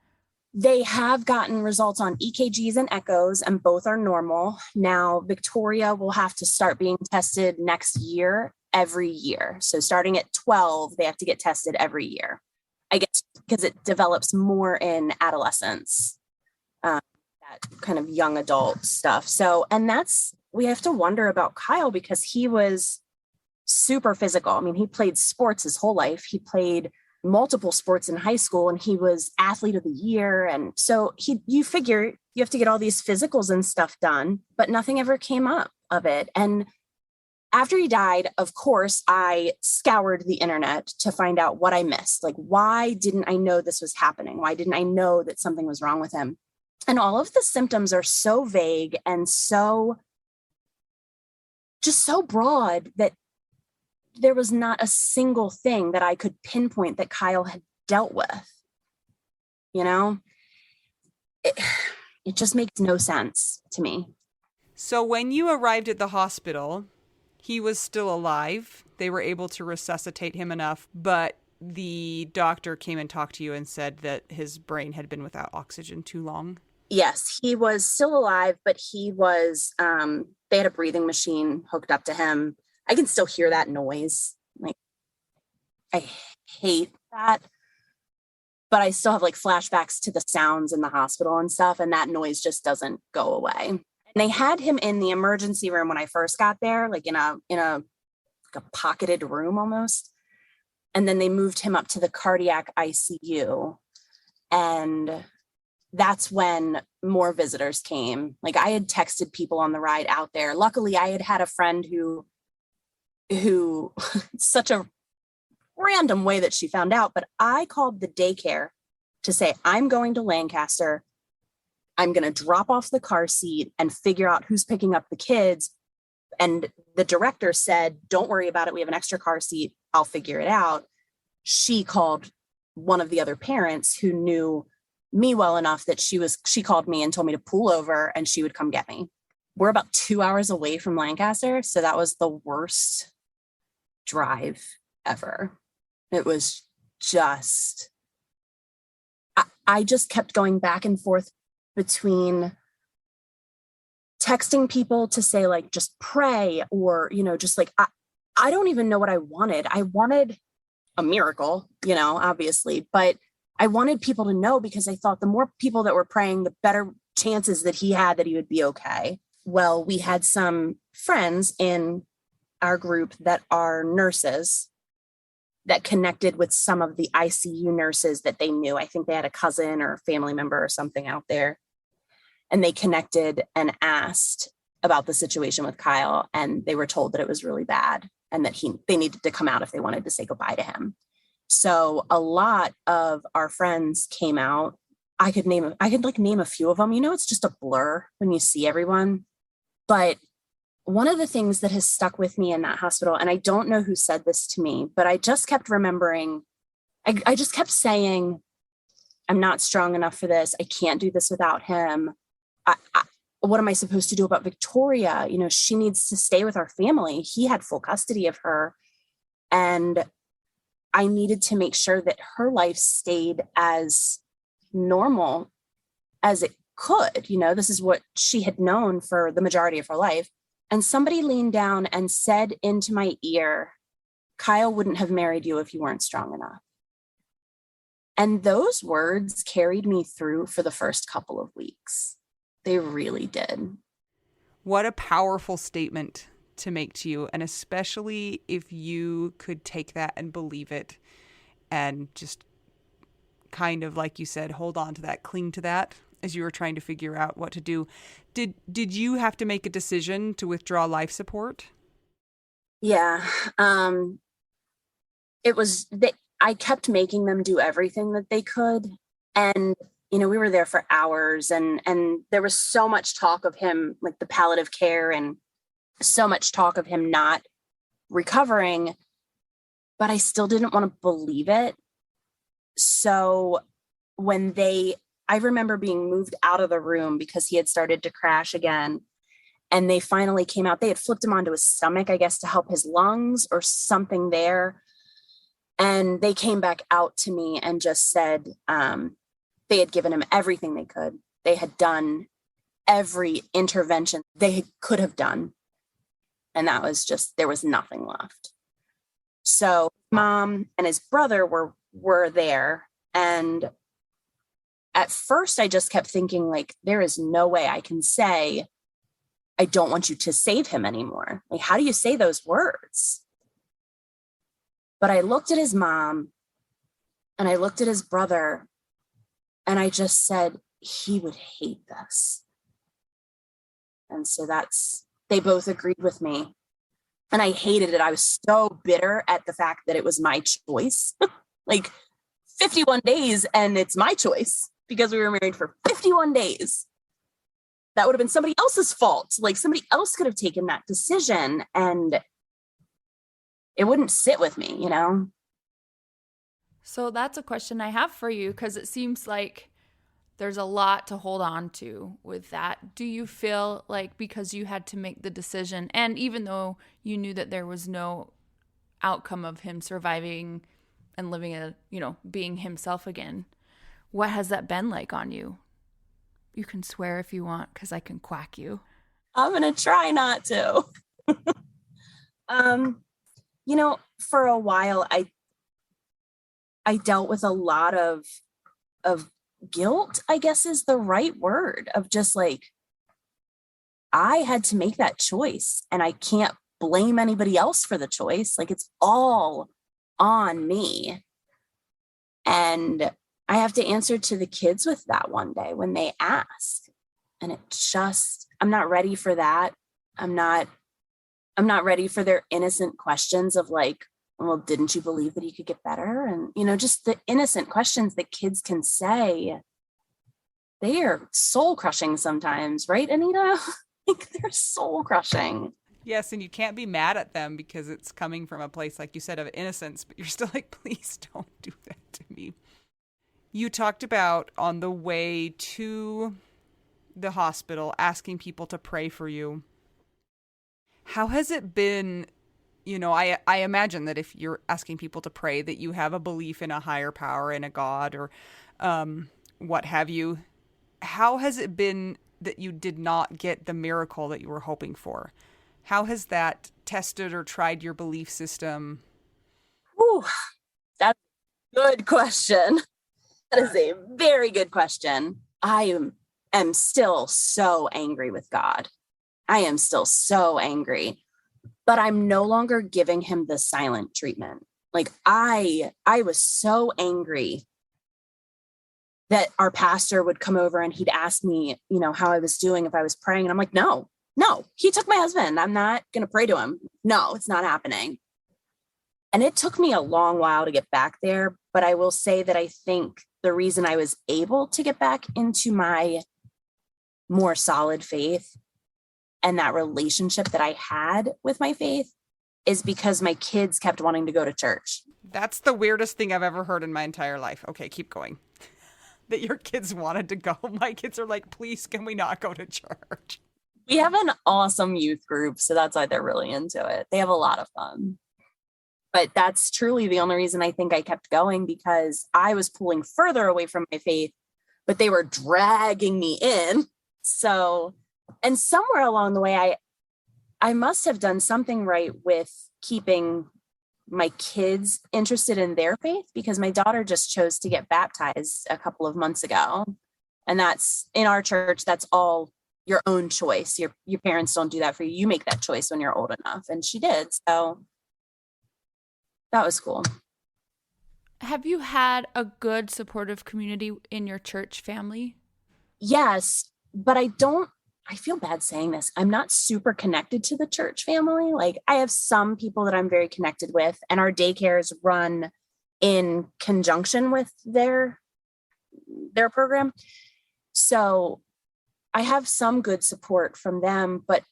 They have gotten results on EKGs and echoes, and both are normal. Now, Victoria will have to start being tested next year, every year. So starting at 12, they have to get tested every year. I guess because it develops more in adolescence, that kind of young adult stuff. So, and we have to wonder about Kyle because he was super physical. I mean, he played sports his whole life. He played multiple sports in high school and he was athlete of the year. And so you figure you have to get all these physicals and stuff done, but nothing ever came up of it. And after he died, of course, I scoured the internet to find out what I missed. Like, why didn't I know this was happening? Why didn't I know that something was wrong with him? And all of the symptoms are so vague and just so broad that there was not a single thing that I could pinpoint that Kyle had dealt with. You know, it just makes no sense to me. So when you arrived at the hospital, he was still alive. They were able to resuscitate him enough, but the doctor came and talked to you and said that his brain had been without oxygen too long. Yes, he was still alive, but he was, they had a breathing machine hooked up to him. I can still hear that noise. Like, I hate that, but I still have like flashbacks to the sounds in the hospital and stuff. And that noise just doesn't go away. And they had him in the emergency room when I first got there, like in a pocketed room almost. And then they moved him up to the cardiac ICU. And that's when more visitors came. Like, I had texted people on the ride out there. Luckily, I had a friend who such a random way that she found out, but I called the daycare to say, I'm going to Lancaster. I'm going to drop off the car seat and figure out who's picking up the kids. And the director said, don't worry about it. We have an extra car seat. I'll figure it out. She called one of the other parents who knew me well enough that she called me and told me to pull over and she would come get me. We're about 2 hours away from Lancaster. So that was the worst drive ever. It was just, I just kept going back and forth between texting people to say like, just pray, or, just like, I don't even know what I wanted. I wanted a miracle, obviously, but I wanted people to know, because I thought the more people that were praying, the better chances that he would be okay. Well, we had some friends in our group that are nurses that connected with some of the ICU nurses that they knew. I think they had a cousin or a family member or something out there. And they connected and asked about the situation with Kyle. And they were told that it was really bad and that they needed to come out if they wanted to say goodbye to him. So a lot of our friends came out. I could name a few of them. It's just a blur when you see everyone. But one of the things that has stuck with me in that hospital, and I don't know who said this to me, but I just kept remembering, I just kept saying, I'm not strong enough for this. I can't do this without him. What am I supposed to do about Victoria? She needs to stay with our family. He had full custody of her. And I needed to make sure that her life stayed as normal as it could. This is what she had known for the majority of her life. And somebody leaned down and said into my ear, Kyle wouldn't have married you if you weren't strong enough. And those words carried me through for the first couple of weeks. They really did. What a powerful statement to make to you. And especially if you could take that and believe it and just kind of, like you said, hold on to that, cling to that as you were trying to figure out what to do. Did you have to make a decision to withdraw life support? Yeah. It was I kept making them do everything that they could. And we were there for hours, and there was so much talk of him, like the palliative care, and so much talk of him not recovering, but I still didn't want to believe it. So when I remember being moved out of the room because he had started to crash again, and they finally came out. They had flipped him onto his stomach, I guess, to help his lungs or something there. And they came back out to me and just said, they had given him everything they could. They had done every intervention they could have done. And that was just, there was nothing left. So mom and his brother were there. And at first I just kept thinking, like, there is no way I can say, I don't want you to save him anymore. Like, how do you say those words? But I looked at his mom and I looked at his brother, and I just said, he would hate this. And so they both agreed with me. And I hated it. I was so bitter at the fact that it was my choice. Like 51 days and it's my choice because we were married for 51 days. That would have been somebody else's fault. Like somebody else could have taken that decision and it wouldn't sit with me, So that's a question I have for you, because it seems like there's a lot to hold on to with that. Do you feel like because you had to make the decision, and even though you knew that there was no outcome of him surviving and living being himself again, what has that been like on you? You can swear if you want, because I can quack you. I'm going to try not to. For a while, I dealt with a lot of guilt, I guess is the right word, of just like, I had to make that choice and I can't blame anybody else for the choice. Like it's all on me. And I have to answer to the kids with that one day when they ask. And I'm not ready for that. I'm not ready for their innocent questions of like, well, didn't you believe that he could get better? And, just the innocent questions that kids can say, they are soul crushing sometimes, right, Anita? Like they're soul crushing. Yes, and you can't be mad at them because it's coming from a place, like you said, of innocence, but you're still like, please don't do that to me. You talked about on the way to the hospital asking people to pray for you. How has it been? You know, I imagine that if you're asking people to pray, that you have a belief in a higher power, in a God, or what have you. How has it been that you did not get the miracle that you were hoping for? How has that tested or tried your belief system? Ooh, that's a good question. That is a very good question. I am still so angry with God. I am still so angry, but I'm no longer giving him the silent treatment. Like I was so angry that our pastor would come over and he'd ask me, you know, how I was doing, if I was praying. And I'm like, no, he took my husband. I'm not going to pray to him. No, it's not happening. And it took me a long while to get back there. But I will say that I think the reason I was able to get back into my more solid faith and that relationship that I had with my faith is because my kids kept wanting to go to church. That's the weirdest thing I've ever heard in my entire life. Okay, keep going. That your kids wanted to go. My kids are like, please, can we not go to church? We have an awesome youth group, so that's why they're really into it. They have a lot of fun. But that's truly the only reason I think I kept going, because I was pulling further away from my faith, but they were dragging me in. So, and somewhere along the way, I must have done something right with keeping my kids interested in their faith, because my daughter just chose to get baptized a couple of months ago. And that's in our church, that's all your own choice. Your parents don't do that for you. You make that choice when you're old enough. And she did. So that was cool. Have you had a good supportive community in your church family? Yes, but I feel bad saying this. I'm not super connected to the church family. Like I have some people that I'm very connected with, and our daycares run in conjunction with their program. So I have some good support from them, but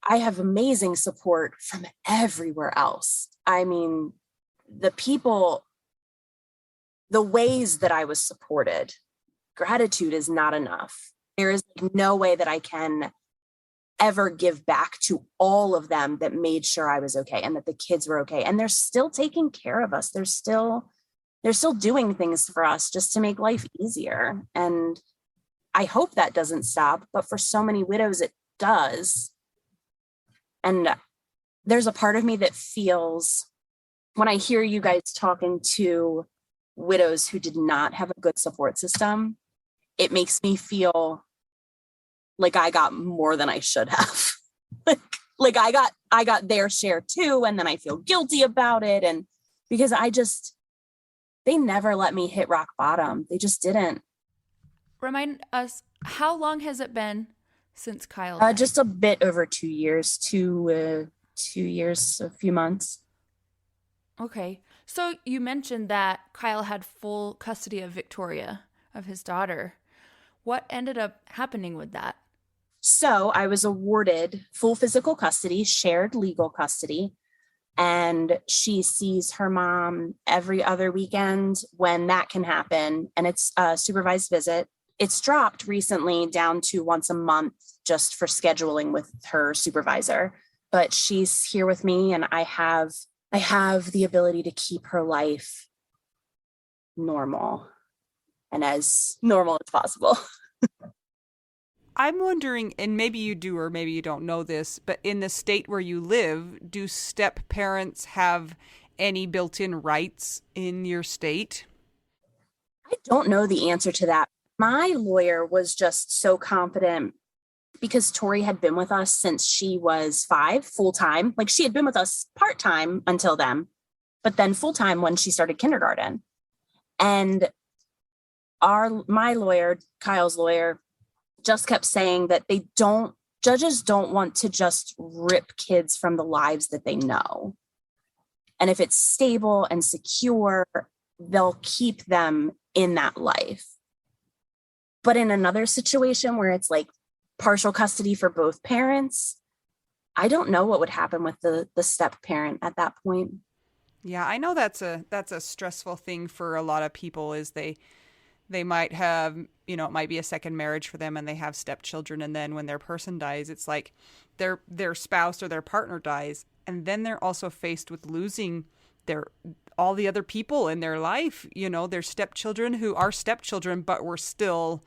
I have amazing support from everywhere else. I mean, the people, the ways that I was supported, gratitude is not enough. There is no way that I can ever give back to all of them that made sure I was okay and that the kids were okay. And they're still taking care of us. They're still doing things for us just to make life easier. And I hope that doesn't stop, but for so many widows, it does. And there's a part of me that feels, when I hear you guys talking to widows who did not have a good support system, it makes me feel like I got more than I should have. like I got their share too. And then I feel guilty about it. And because they never let me hit rock bottom. They just didn't. Remind us, how long has it been since Kyle died? Just a bit over 2 years, 2 years, a few months. Okay. So you mentioned that Kyle had full custody of Victoria, of his daughter. What ended up happening with that? So I was awarded full physical custody, shared legal custody, and she sees her mom every other weekend when that can happen. And it's a supervised visit. It's dropped recently down to once a month just for scheduling with her supervisor. But she's here with me, and I have the ability to keep her life normal and as normal as possible. I'm wondering, and maybe you do or maybe you don't know this, but in the state where you live, do step parents have any built-in rights in your state? I don't know the answer to that. My lawyer was just so confident because Tori had been with us since she was 5 full-time. Like she had been with us part-time until then, but then full-time when she started kindergarten. And my lawyer, Kyle's lawyer, just kept saying that judges don't want to just rip kids from the lives that they know. And if it's stable and secure, they'll keep them in that life. But in another situation where it's like partial custody for both parents, I don't know what would happen with the step parent at that point. Yeah, I know that's a stressful thing for a lot of people is they might have, it might be a second marriage for them and they have stepchildren, and then when their person dies, it's like their spouse or their partner dies, and then they're also faced with losing all the other people in their life, their stepchildren who are stepchildren but were still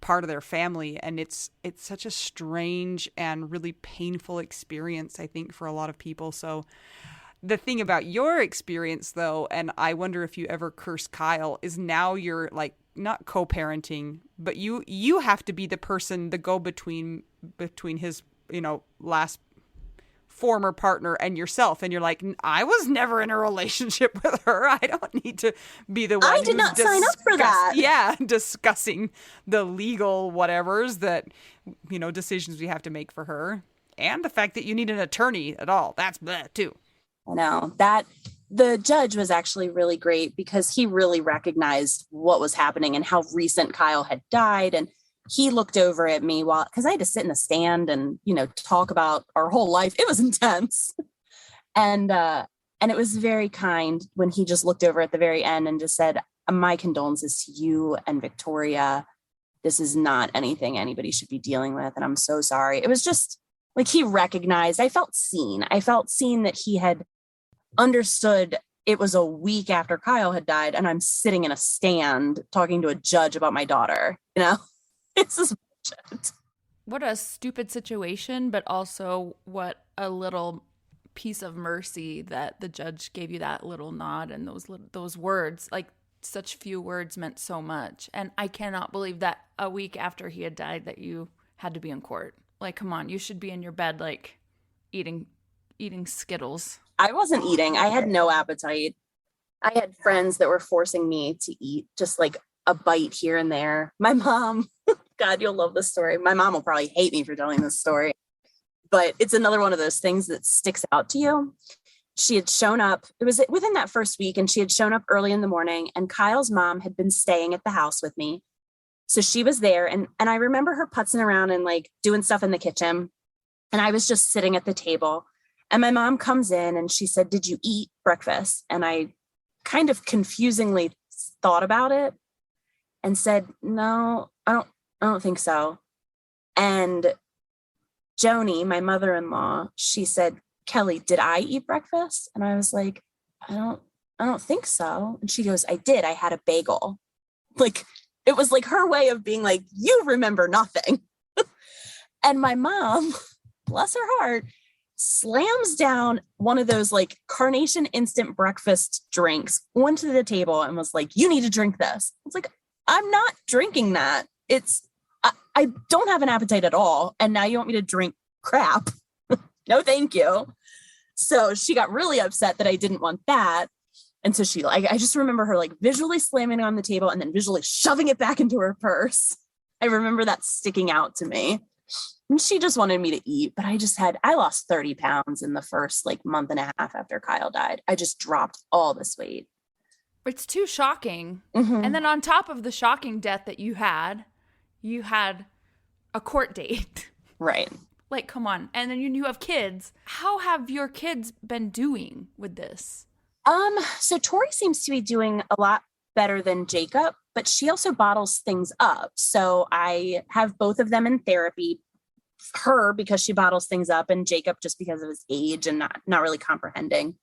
part of their family, and it's such a strange and really painful experience, I think, for a lot of people. So the thing about your experience, though, and I wonder if you ever curse Kyle, is now you're like not co-parenting, but you have to be the person, the go-between between his, last former partner and yourself. And you're like, I was never in a relationship with her. I don't need to be the one. I did not sign up for that. Yeah, discussing the legal whatevers that, decisions we have to make for her. And the fact that you need an attorney at all. That's bleh, too. I know that the judge was actually really great because he really recognized what was happening and how recent Kyle had died. And he looked over at me because I had to sit in the stand and, talk about our whole life. It was intense. And it was very kind when he just looked over at the very end and just said, my condolences to you and Victoria. This is not anything anybody should be dealing with. And I'm so sorry. It was just like he recognized, I felt seen that he had understood it was a week after Kyle had died and I'm sitting in a stand talking to a judge about my daughter, It's just bullshit. What a stupid situation, but also what a little piece of mercy that the judge gave you that little nod and those words, like such few words meant so much. And I cannot believe that a week after he had died that you had to be in court. Like, come on, you should be in your bed, like eating Skittles. I wasn't eating. I had no appetite. I had friends that were forcing me to eat just like a bite here and there. My mom, God, you'll love this story. My mom will probably hate me for telling this story, but it's another one of those things that sticks out to you. She had shown up, it was within that first week, and she had shown up early in the morning, and Kyle's mom had been staying at the house with me. So she was there, and I remember her putzing around and like doing stuff in the kitchen, and I was just sitting at the table. And my mom comes in and she said, "Did you eat breakfast?" And I kind of confusingly thought about it and said, "No, I don't think so." And Joni, my mother-in-law, she said, "Kelley, did I eat breakfast?" And I was like, I don't think so. And she goes, "I did. I had a bagel." Like, it was like her way of being like, you remember nothing. And my mom, bless her heart, slams down one of those like Carnation instant breakfast drinks onto the table and was like, "You need to drink this." It's like, I'm not drinking that. I don't have an appetite at all. And now you want me to drink crap? No, thank you. So she got really upset that I didn't want that. And so I just remember her like visually slamming it on the table and then visually shoving it back into her purse. I remember that sticking out to me. And she just wanted me to eat, but I lost 30 pounds in the first like month and a half after Kyle died. I just dropped all this weight. It's too shocking. Mm-hmm. And then on top of the shocking death that you had a court date. Right. Like, come on. And then you have kids. How have your kids been doing with this? So Tori seems to be doing a lot better than Jacob, but she also bottles things up. So I have both of them in therapy, her because she bottles things up and Jacob just because of his age and not really comprehending.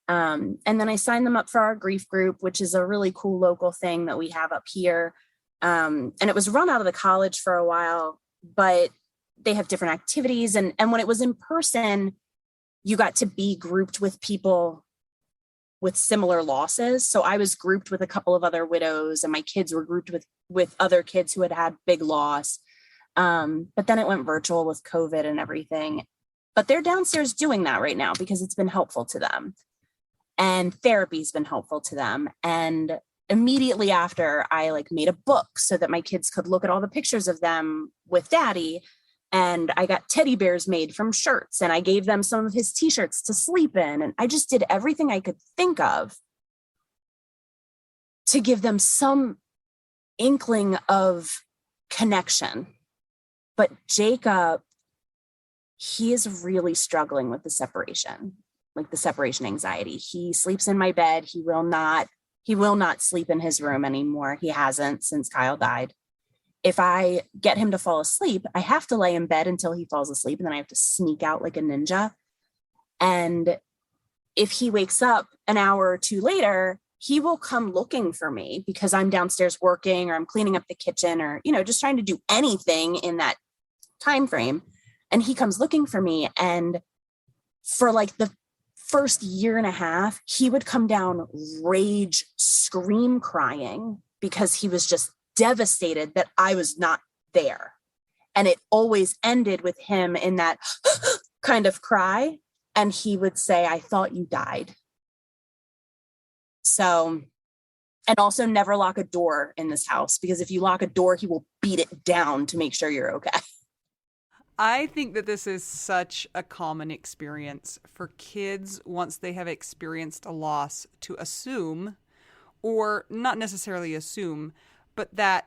And then I signed them up for our grief group, which is a really cool local thing that we have up here. And it was run out of the college for a while, but they have different activities. And when it was in person, you got to be grouped with people with similar losses. So I was grouped with a couple of other widows and my kids were grouped with other kids who had big loss. But then it went virtual with COVID and everything. But they're downstairs doing that right now because it's been helpful to them. And therapy's been helpful to them. And immediately after, I like made a book so that my kids could look at all the pictures of them with daddy. And I got teddy bears made from shirts and I gave them some of his t-shirts to sleep in. And I just did everything I could think of to give them some inkling of connection. But Jacob he is really struggling with the separation, like the separation anxiety. He sleeps in my bed. He will not sleep in his room anymore. He hasn't since Kyle died. If I get him to fall asleep, I have to lay in bed until he falls asleep, and then I have to sneak out like a ninja. And if he wakes up an hour or two later, he will come looking for me because I'm downstairs working, or I'm cleaning up the kitchen, or, just trying to do anything in that time frame. And he comes looking for me. And for like the first year and a half, he would come down rage, scream crying, because he was just devastated that I was not there. And it always ended with him in that kind of cry. And he would say, I thought you died. So, and also never lock a door in this house, because if you lock a door, he will beat it down to make sure you're okay. I think that this is such a common experience for kids once they have experienced a loss to assume, or not necessarily assume, but that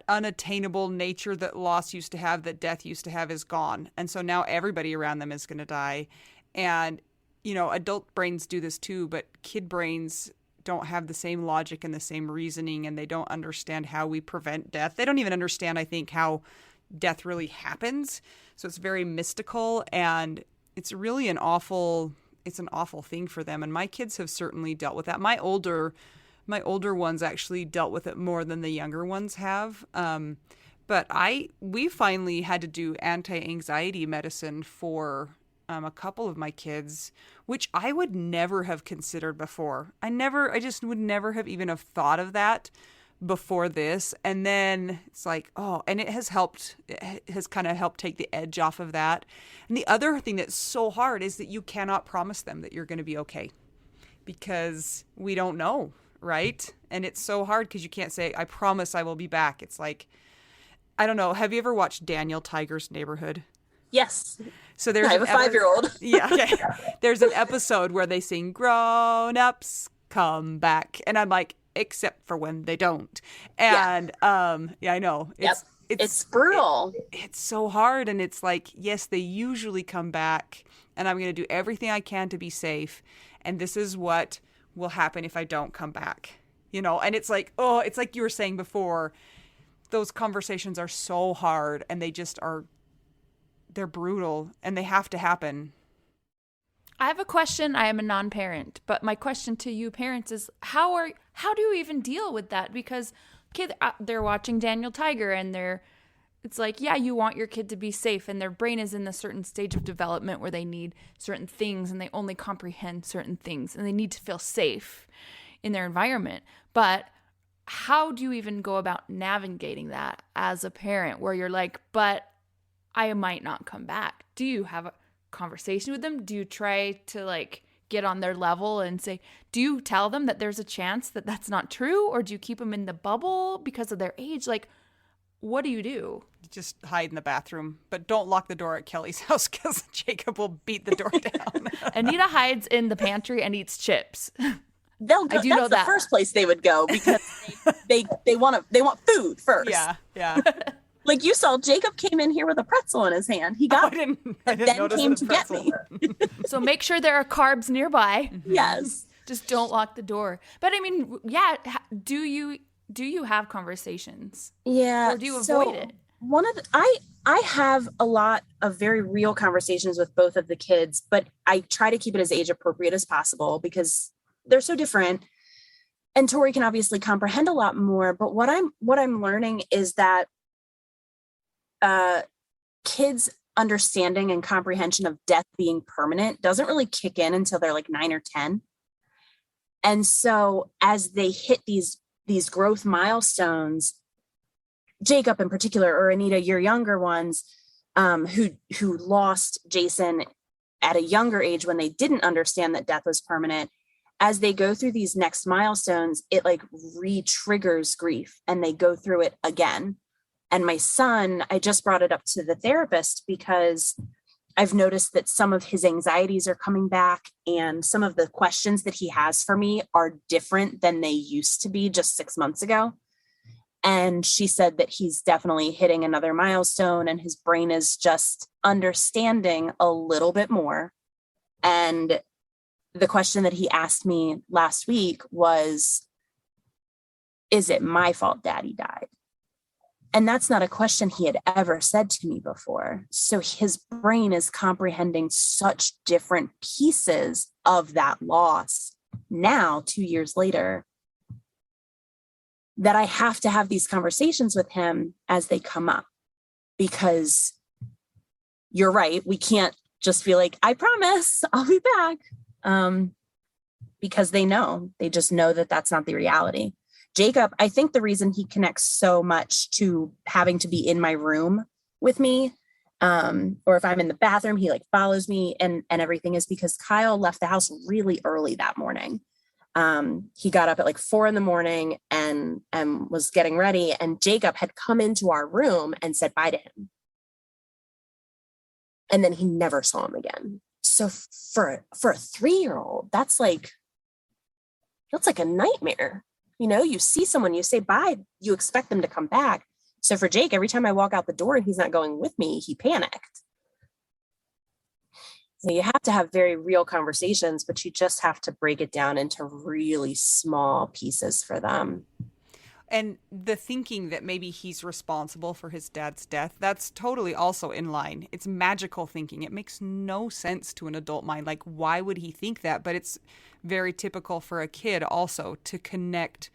unattainable nature that loss used to have, that death used to have, is gone. And so now everybody around them is going to die. And, adult brains do this too, but kid brains don't have the same logic and the same reasoning, and they don't understand how we prevent death. They don't even understand, I think, how death really happens. So it's very mystical, and it's really an awful thing for them. And my kids have certainly dealt with that. My older ones actually dealt with it more than the younger ones have. But we finally had to do anti-anxiety medicine for a couple of my kids, which I would never have considered before. I just would never have even have thought of that before this. And then it's like, and it has kind of helped take the edge off of that. And the other thing that's so hard is that you cannot promise them that you're going to be okay, because we don't know, right? And it's so hard because you can't say, I promise I will be back. It's like, I don't know. Have you ever watched Daniel Tiger's Neighborhood? Yes. So I have a 5-year-old. Yeah. Okay. There's an episode where they sing "Grown-ups Come Back," and I'm like, except for when they don't. And I know it's brutal. It's so hard. And it's like, yes, they usually come back, and I'm going to do everything I can to be safe. And this is what will happen if I don't come back, and it's like, it's like you were saying before, those conversations are so hard, and they're brutal, and they have to happen. I have a question. I am a non-parent, but my question to you parents is, how do you even deal with that? Because kids, they're watching Daniel Tiger, and it's like, yeah, you want your kid to be safe, and their brain is in a certain stage of development where they need certain things, and they only comprehend certain things, and they need to feel safe in their environment. But how do you even go about navigating that as a parent, where you're like, but I might not come back? Do you have a conversation with them? Do you try to get on their level and say, do you tell them that there's a chance that that's not true? Or do you keep them in the bubble because of their age? What do you do? Just hide in the bathroom, but don't lock the door at Kelley's house, because Jacob will beat the door down. Anita hides in the pantry and eats chips. They'll go, that's the first place they would go, because they want food first. Yeah. Like you saw, Jacob came in here with a pretzel in his hand. He got I didn't came to get me. So make sure there are carbs nearby. Yes. Just don't lock the door. But I mean, yeah, do you have conversations? Yeah. Or do you avoid it? I have a lot of very real conversations with both of the kids, but I try to keep it as age appropriate as possible, because they're so different. And Tori can obviously comprehend a lot more. But what I'm learning is that kids' understanding and comprehension of death being permanent doesn't really kick in until they're like 9 or 10. And so as they hit these growth milestones, Jacob in particular, or Anita, your younger ones, who lost Jason at a younger age when they didn't understand that death was permanent, as they go through these next milestones, it re-triggers grief, and they go through it again. And my son, I just brought it up to the therapist, because I've noticed that some of his anxieties are coming back, and some of the questions that he has for me are different than they used to be just 6 months ago. And she said that he's definitely hitting another milestone and his brain is just understanding a little bit more. And the question that he asked me last week was, is it my fault Daddy died? And that's not a question he had ever said to me before. So his brain is comprehending such different pieces of that loss now, 2 years later, that I have to have these conversations with him as they come up. Because you're right, we can't just be like, I promise I'll be back. Because they just know that that's not the reality. Jacob, I think the reason he connects so much to having to be in my room with me, or if I'm in the bathroom, he like follows me and everything, is because Kyle left the house really early that morning. He got up at like 4 a.m. and was getting ready, and Jacob had come into our room and said bye to him. And then he never saw him again. So for a 3-year-old, that's like a nightmare. You know, you see someone, you say bye, you expect them to come back. So for Jake, every time I walk out the door and he's not going with me, he panicked. So you have to have very real conversations, but you just have to break it down into really small pieces for them. And the thinking that maybe he's responsible for his dad's death, that's totally also in line. It's magical thinking. It makes no sense to an adult mind. Like, why would he think that? But it's very typical for a kid also to connect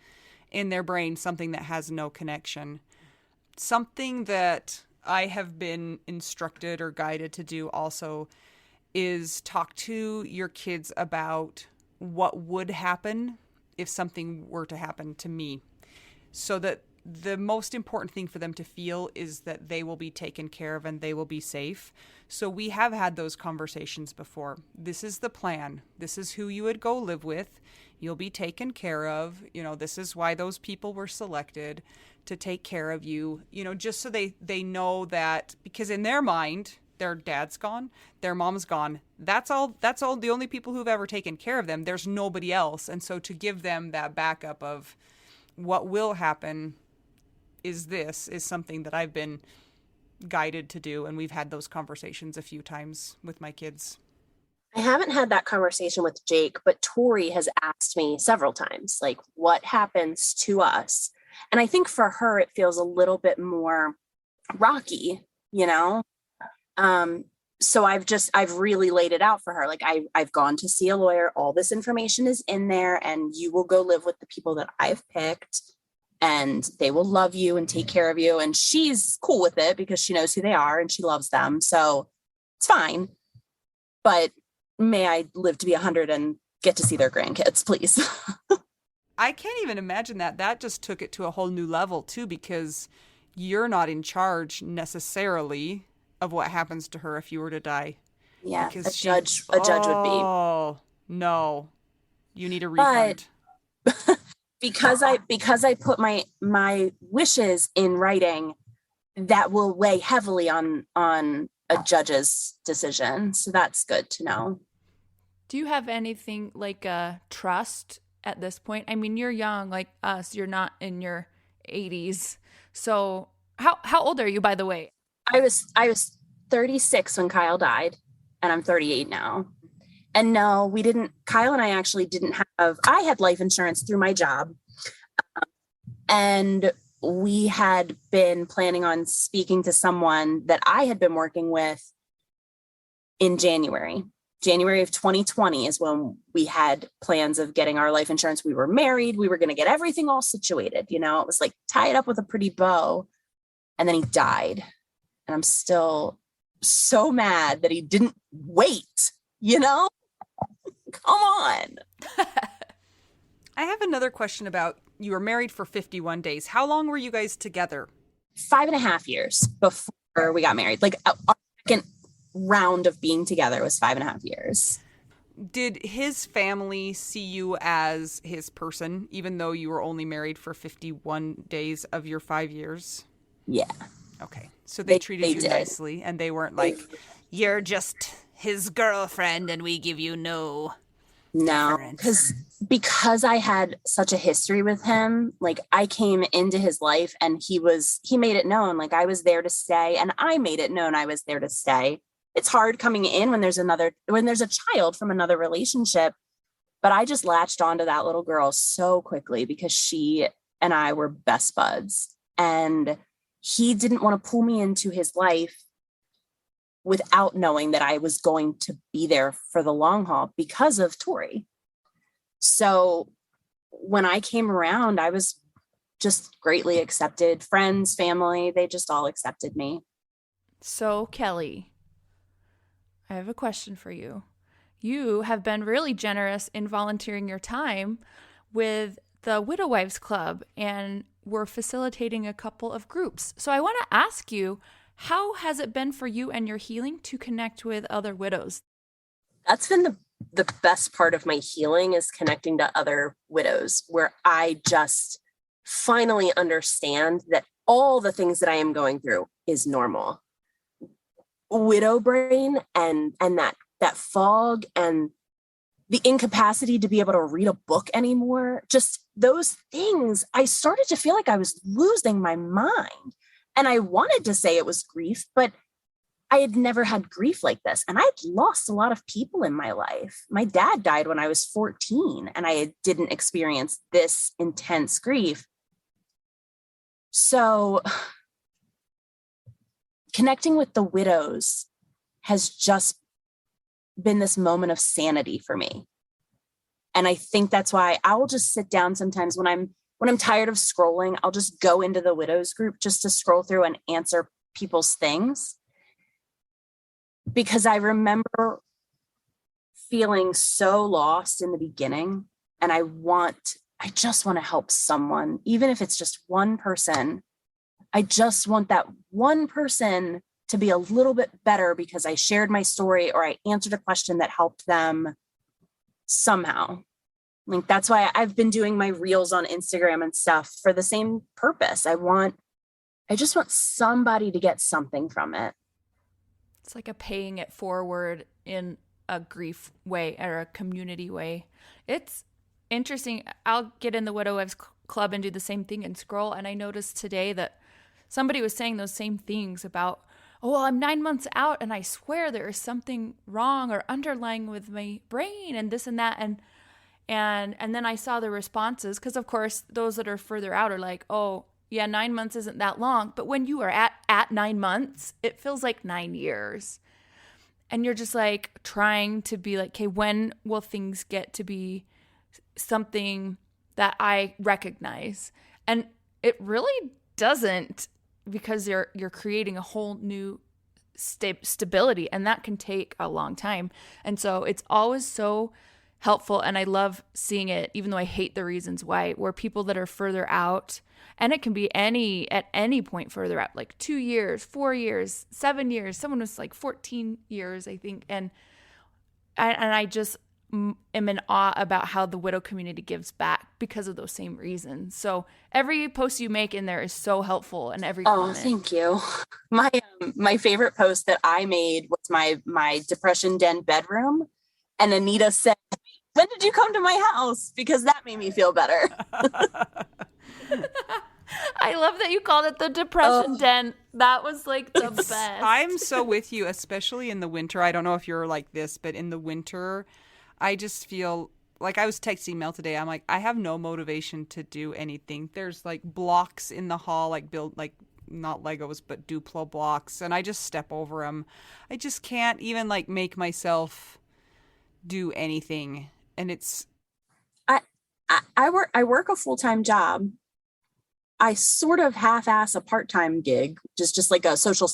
in their brain something that has no connection. Something that I have been instructed or guided to do also is talk to your kids about what would happen if something were to happen to me. So that the most important thing for them to feel is that they will be taken care of and they will be safe. So we have had those conversations before. This is the plan. This is who you would go live with. You'll be taken care of. You know, this is why those people were selected to take care of you, you know, just so they know that, because in their mind, their dad's gone, their mom's gone. That's all the only people who've ever taken care of them. There's nobody else. And so to give them that backup of what will happen is something that I've been guided to do. And we've had those conversations a few times with my kids. I haven't had that conversation with Jake, but Tori has asked me several times, like, what happens to us? And I think for her, it feels a little bit more rocky, you know? So I've really laid it out for her. Like I've gone to see a lawyer. All this information is in there and you will go live with the people that I've picked and they will love you and take care of you. And she's cool with it because she knows who they are and she loves them. So it's fine. But may I live to be 100 and get to see their grandkids, please. I can't even imagine that. That just took it to a whole new level too, because you're not in charge necessarily of what happens to her if you were to die. Yeah, because a judge would be. Oh, no. You need a refund. But because I put my wishes in writing, that will weigh heavily on a judge's decision. So that's good to know. Do you have anything like a trust at this point? I mean, you're young like us. You're not in your 80s. So how old are you, by the way? I was 36 when Kyle died, and I'm 38 now. And no, Kyle and I actually didn't have, I had life insurance through my job. And we had been planning on speaking to someone that I had been working with in January of 2020 is when we had plans of getting our life insurance. We were married. We were going to get everything all situated. You know, it was like tied up with a pretty bow. And then he died. And I'm still so mad that he didn't wait, you know? Come on. I have another question about, you were married for 51 days. How long were you guys together? 5.5 years before we got married. Like our second round of being together was 5.5 years. Did his family see you as his person, even though you were only married for 51 days of your 5 years? Yeah. Okay. So they treated you did. nicely, and they weren't like, you're just his girlfriend and we give you no No, because I had such a history with him, like I came into his life and he made it known, like I was there to stay, and I made it known I was there to stay. It's hard coming in when there's a child from another relationship, but I just latched onto that little girl so quickly because she and I were best buds, and he didn't want to pull me into his life without knowing that I was going to be there for the long haul because of Tori. So when I came around, I was just greatly accepted. Friends, family, they just all accepted me. So, Kelley, I have a question for you. You have been really generous in volunteering your time with the Widow Wives Club, and we're facilitating a couple of groups. So I want to ask you, how has it been for you and your healing to connect with other widows? That's been the best part of my healing, is connecting to other widows, where I just finally understand that all the things that I am going through is normal. Widow brain and that fog and the incapacity to be able to read a book anymore, just those things, I started to feel like I was losing my mind. And I wanted to say it was grief, but I had never had grief like this. And I'd lost a lot of people in my life. My dad died when I was 14, and I didn't experience this intense grief. So connecting with the widows has just been this moment of sanity for me. And I think that's why I will just sit down sometimes when I'm tired of scrolling. I'll just go into the widows group just to scroll through and answer people's things. Because I remember feeling so lost in the beginning, and I just want to help someone, even if it's just one person. I just want that one person to be a little bit better because I shared my story or I answered a question that helped them somehow. Like, that's why I've been doing my reels on Instagram and stuff, for the same purpose. I just want somebody to get something from it. It's like a paying it forward in a grief way or a community way. It's interesting. I'll get in the Widow Wives Club and do the same thing and scroll. And I noticed today that somebody was saying those same things about, oh, well, I'm 9 months out and I swear there is something wrong or underlying with my brain and this and that. And then I saw the responses, because of course those that are further out are like, oh, yeah, 9 months isn't that long. But when you are at 9 months, it feels like 9 years. And you're just like trying to be like, okay, when will things get to be something that I recognize? And it really doesn't, because you're creating a whole new stability, and that can take a long time. And so it's always so helpful, and I love seeing it, even though I hate the reasons why, where people that are further out, and it can be at any point further out, like 2 years, 4 years, 7 years. Someone was like 14 years, I think. And I just am in awe about how the widow community gives back because of those same reasons. So every post you make in there is so helpful, and every comment. Thank you. My favorite post that I made was my depression den bedroom. And Anita said, "When did you come to my house?" Because that made me feel better. I love that you called it the depression den. That was like the best. I'm so with you, especially in the winter. I don't know if you're like this, but in the winter, I just feel like, I was texting Mel today. I'm like, I have no motivation to do anything. There's like blocks in the hall, like built like not Legos, but Duplo blocks. And I just step over them. I just can't even like make myself do anything. And it's, I work a full-time job. I sort of half-ass a part-time gig, just like a social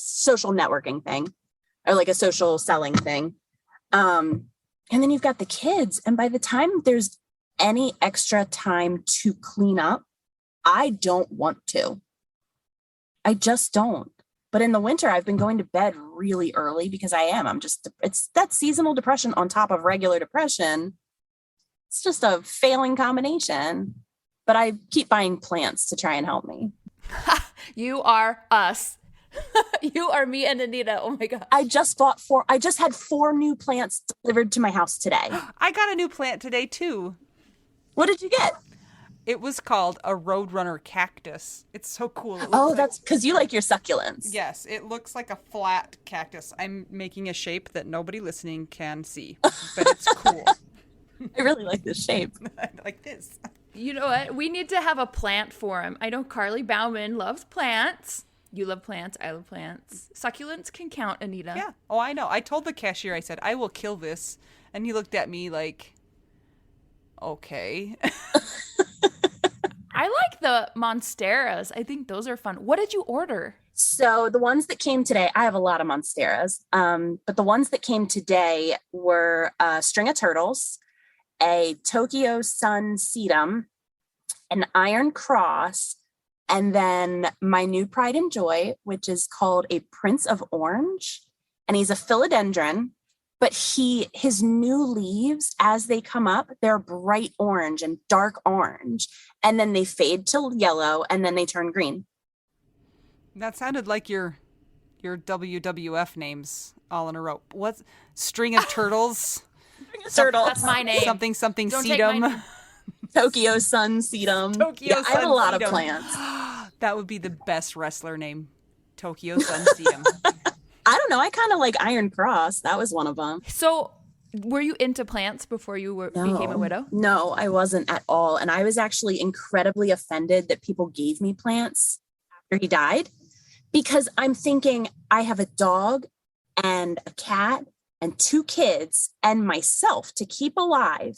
networking thing, or like a social selling thing. And then you've got the kids. And by the time there's any extra time to clean up, I don't want to. I just don't. But in the winter, I've been going to bed really early because it's that seasonal depression on top of regular depression. It's just a failing combination. But I keep buying plants to try and help me. You are us. You are me and Anita. Oh my god. I just had 4 new plants delivered to my house today. I got a new plant today too. What did you get? It was called a Roadrunner cactus. It's so cool. It Oh, looks that's because you like your succulents. Yes, it looks like a flat cactus. I'm making a shape that nobody listening can see, but it's cool. I really like this shape. Like this. You know what? We need to have a plant forum. I know Carly Bauman loves plants. You love plants. I love plants. Succulents can count, Anita. Yeah. Oh, I know. I told the cashier, I said, I will kill this. And he looked at me like, okay. I like the monsteras. I think those are fun. What did you order? So the ones that came today, I have a lot of monsteras, but the ones that came today were a string of turtles, a Tokyo Sun sedum, an iron cross, and then my new pride and joy, which is called a Prince of Orange. And he's a philodendron, but his new leaves, as they come up, they're bright orange and dark orange. And then they fade to yellow and then they turn green. That sounded like your WWF names all in a row. What's String of Turtles? Turtle. That's my name. Something Don't take my sedum. name. Tokyo Sun sedum. Tokyo I have Sun a lot sedum. of plants. That would be the best wrestler name. Tokyo Sun sedum. I don't know. I kind of like Iron Cross. That was one of them. So, were you into plants before you became a widow? No, I wasn't at all. And I was actually incredibly offended that people gave me plants after he died, because I'm thinking I have a dog and a cat and 2 kids and myself to keep alive.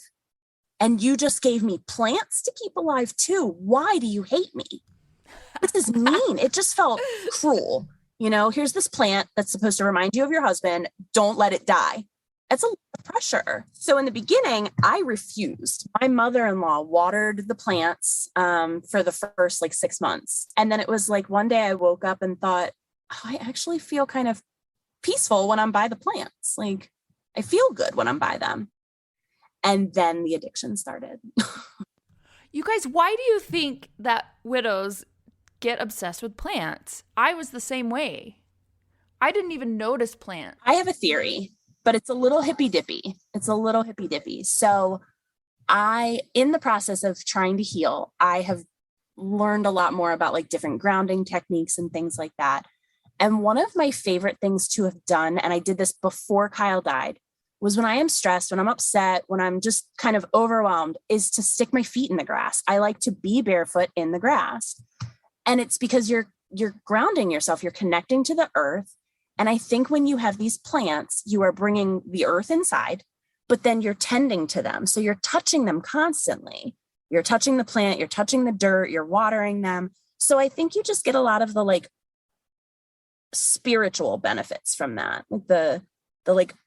And you just gave me plants to keep alive too. Why do you hate me? This is mean. It just felt cruel. You know, here's this plant that's supposed to remind you of your husband. Don't let it die. It's a lot of pressure. So in the beginning, I refused. My mother-in-law watered the plants for the first 6 months. And then it was like one day I woke up and thought, oh, I actually feel kind of peaceful when I'm by the plants. Like, I feel good when I'm by them. And then the addiction started. You guys, why do you think that widows get obsessed with plants? I was the same way. I didn't even notice plants. I have a theory, but it's a little hippy dippy. So in the process of trying to heal, I have learned a lot more about different grounding techniques and things like that. And one of my favorite things to have done, and I did this before Kyle died, was when I am stressed, when I'm upset, when I'm just kind of overwhelmed, is to stick my feet in the grass. I like to be barefoot in the grass. And it's because you're grounding yourself, you're connecting to the earth. And I think when you have these plants, you are bringing the earth inside, but then you're tending to them. So you're touching them constantly. You're touching the plant, you're touching the dirt, you're watering them. So I think you just get a lot of the spiritual benefits from that, the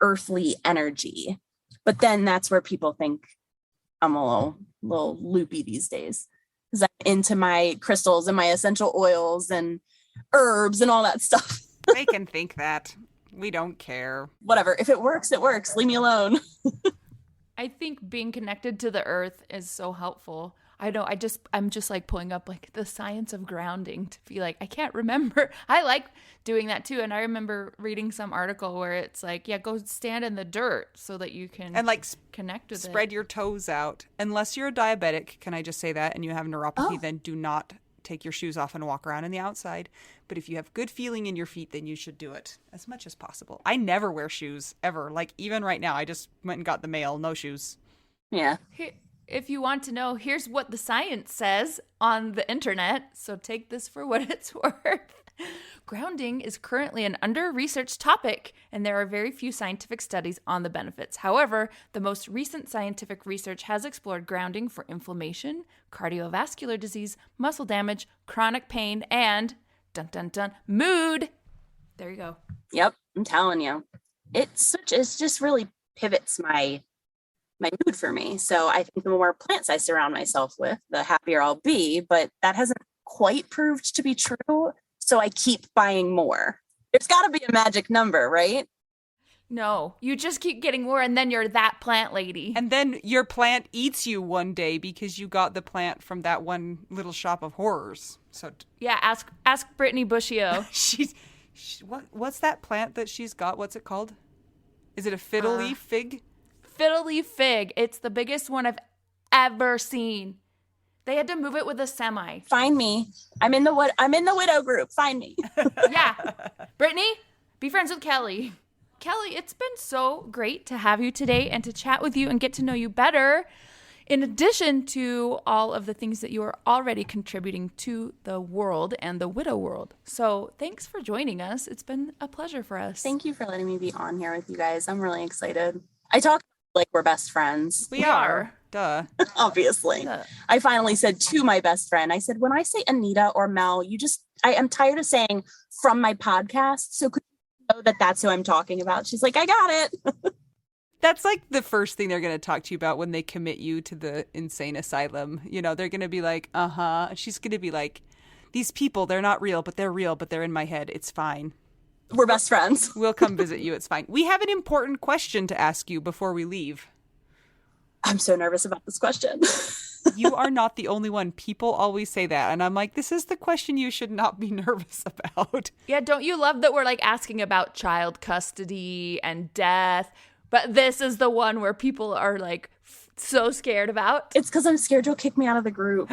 earthly energy. But then that's where people think I'm a little loopy these days, because I'm into my crystals and my essential oils and herbs and all that stuff. They can think that. We don't care. Whatever. If it works, it works. Leave me alone. I think being connected to the earth is so helpful. I know. I'm just pulling up the science of grounding to be I can't remember. I like doing that too. And I remember reading some article where it's go stand in the dirt so that you can connect with spread your toes out. Unless you're a diabetic, can I just say that, and you have neuropathy, then do not take your shoes off and walk around in the outside. But if you have good feeling in your feet, then you should do it as much as possible. I never wear shoes ever. Even right now, I just went and got the mail, no shoes. Yeah. If you want to know, here's what the science says on the internet. So take this for what it's worth. Grounding is currently an under-researched topic, and there are very few scientific studies on the benefits. However, the most recent scientific research has explored grounding for inflammation, cardiovascular disease, muscle damage, chronic pain, and mood. There you go. Yep, I'm telling you. It just really pivots my mood for me. So I think the more plants I surround myself with, the happier I'll be. But that hasn't quite proved to be true. So I keep buying more. There's got to be a magic number, right? No, you just keep getting more, and then you're that plant lady. And then your plant eats you one day because you got the plant from that one little shop of horrors. So yeah, ask Brittany Bushio. What's that plant that she's got? What's it called? Is it a fiddle leaf fig? Fiddle leaf fig. It's the biggest one I've ever seen. They had to move it with a semi. Find me. I'm in the widow group. Find me. Yeah. Brittany, be friends with Kelley. Kelley, it's been so great to have you today and to chat with you and get to know you better, in addition to all of the things that you are already contributing to the world and the widow world. So thanks for joining us. It's been a pleasure for us. Thank you for letting me be on here with you guys. I'm really excited. I talk like we're best friends. We are. Duh. Obviously. Duh. I finally said to my best friend, I said, when I say Anita or Mel, I am tired of saying from my podcast. So could you know that that's who I'm talking about? She's like, I got it. That's like the first thing they're going to talk to you about when they commit you to the insane asylum. You know, they're going to be like, uh-huh. She's going to be like, these people, they're not real, but they're in my head. It's fine. We're best friends. We'll come visit you. It's fine. We have an important question to ask you before we leave. I'm so nervous about this question. You are not the only one. People always say that. And I'm like, this is the question you should not be nervous about. Yeah, don't you love that we're like asking about child custody and death? But this is the one where people are like so scared about. It's because I'm scared you'll kick me out of the group.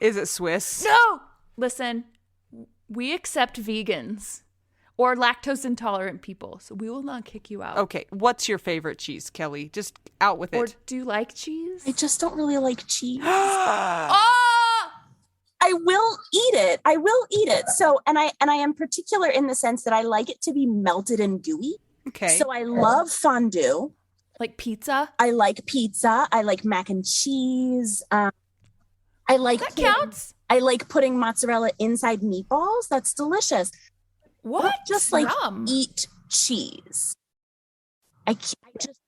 Is it Swiss? No! Listen, we accept vegans or lactose intolerant people, so we will not kick you out. Okay, what's your favorite cheese, Kelley? Just out with it. Or do you like cheese? I just don't really like cheese. Oh! I will eat it. I will eat it. So, and I am particular in the sense that I like it to be melted and gooey. Okay. So I love fondue. Like pizza? I like pizza. I like mac and cheese. I like That counts. I like putting mozzarella inside meatballs. That's delicious. What? Just like Yum. eat cheese.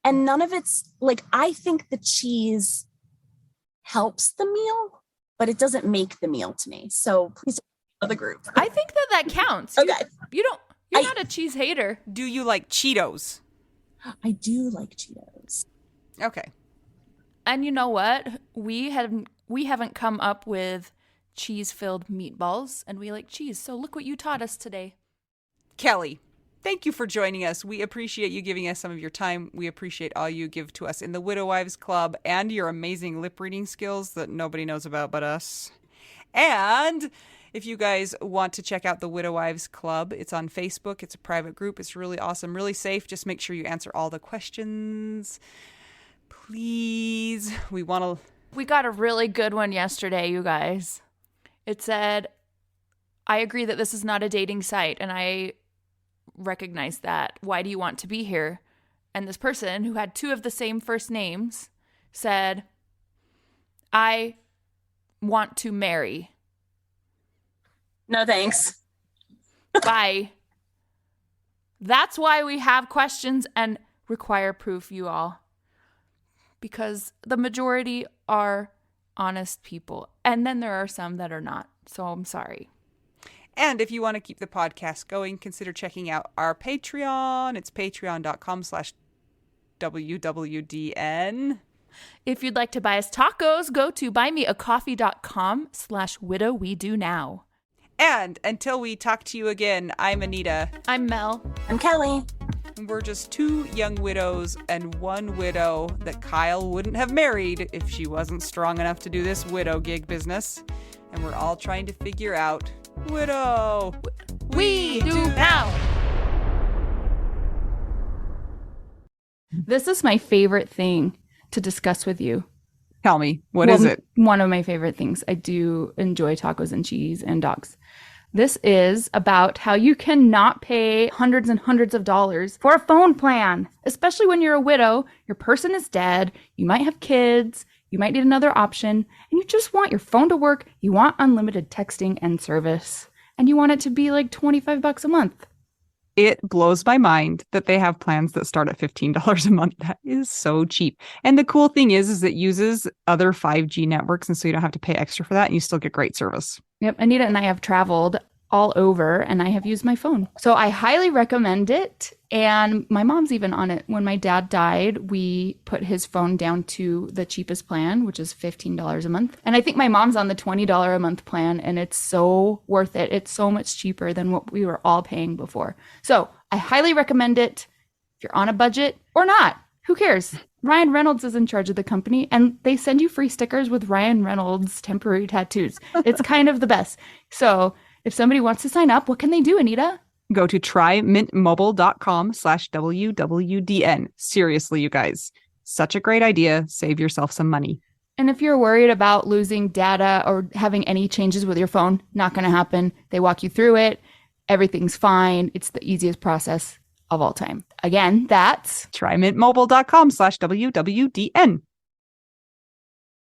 And none of it's like, I think the cheese helps the meal, but it doesn't make the meal to me. So please don't the group. I think that counts. Okay. You're not a cheese hater. Do you like Cheetos? I do like Cheetos. Okay. And you know what? We haven't come up with cheese-filled meatballs, and we like cheese. So look what you taught us today. Kelley, thank you for joining us. We appreciate you giving us some of your time. We appreciate all you give to us in the Widow Wives Club and your amazing lip reading skills that nobody knows about but us. And if you guys want to check out the Widow Wives Club, it's on Facebook. It's a private group. It's really awesome, really safe. Just make sure you answer all the questions. Please. We got a really good one yesterday, you guys. It said, I agree that this is not a dating site, and I recognize that. Why do you want to be here? And this person, who had two of the same first names, said, I want to marry. No, thanks. Bye. That's why we have questions and require proof, you all. Because the majority are honest people. And then there are some that are not. So I'm sorry. And if you want to keep the podcast going, consider checking out our Patreon. It's patreon.com/WWDN. If you'd like to buy us tacos, go to buymeacoffee.com/widowwedonoww. And until we talk to you again, I'm Anita. I'm Mel. I'm Kelley. We're just two young widows and one widow that Kyle wouldn't have married if she wasn't strong enough to do this widow gig business. And we're all trying to figure out widow. We do now. This is my favorite thing to discuss with you. Tell me, what is it? One of my favorite things. I do enjoy tacos and cheese and dogs. This is about how you cannot pay hundreds and hundreds of dollars for a phone plan, especially when you're a widow, your person is dead, you might have kids, you might need another option, and you just want your phone to work, you want unlimited texting and service, and you want it to be like $25 a month. It blows my mind that they have plans that start at $15 a month. That is so cheap. And the cool thing is it uses other 5G networks, and so you don't have to pay extra for that, and you still get great service. Yep, Anita and I have traveled all over, and I have used my phone. So I highly recommend it. And my mom's even on it. When my dad died, we put his phone down to the cheapest plan, which is $15 a month. And I think my mom's on the $20 a month plan, and it's so worth it. It's so much cheaper than what we were all paying before. So I highly recommend it if you're on a budget or not. Who cares? Ryan Reynolds is in charge of the company, and they send you free stickers with Ryan Reynolds temporary tattoos. It's kind of the best. So if somebody wants to sign up, what can they do, Anita? Go to trymintmobile.com/WWDN. Seriously, you guys. Such a great idea. Save yourself some money. And if you're worried about losing data or having any changes with your phone, not going to happen. They walk you through it. Everything's fine. It's the easiest process of all time. Again, that's trymintmobile.com/WWDN.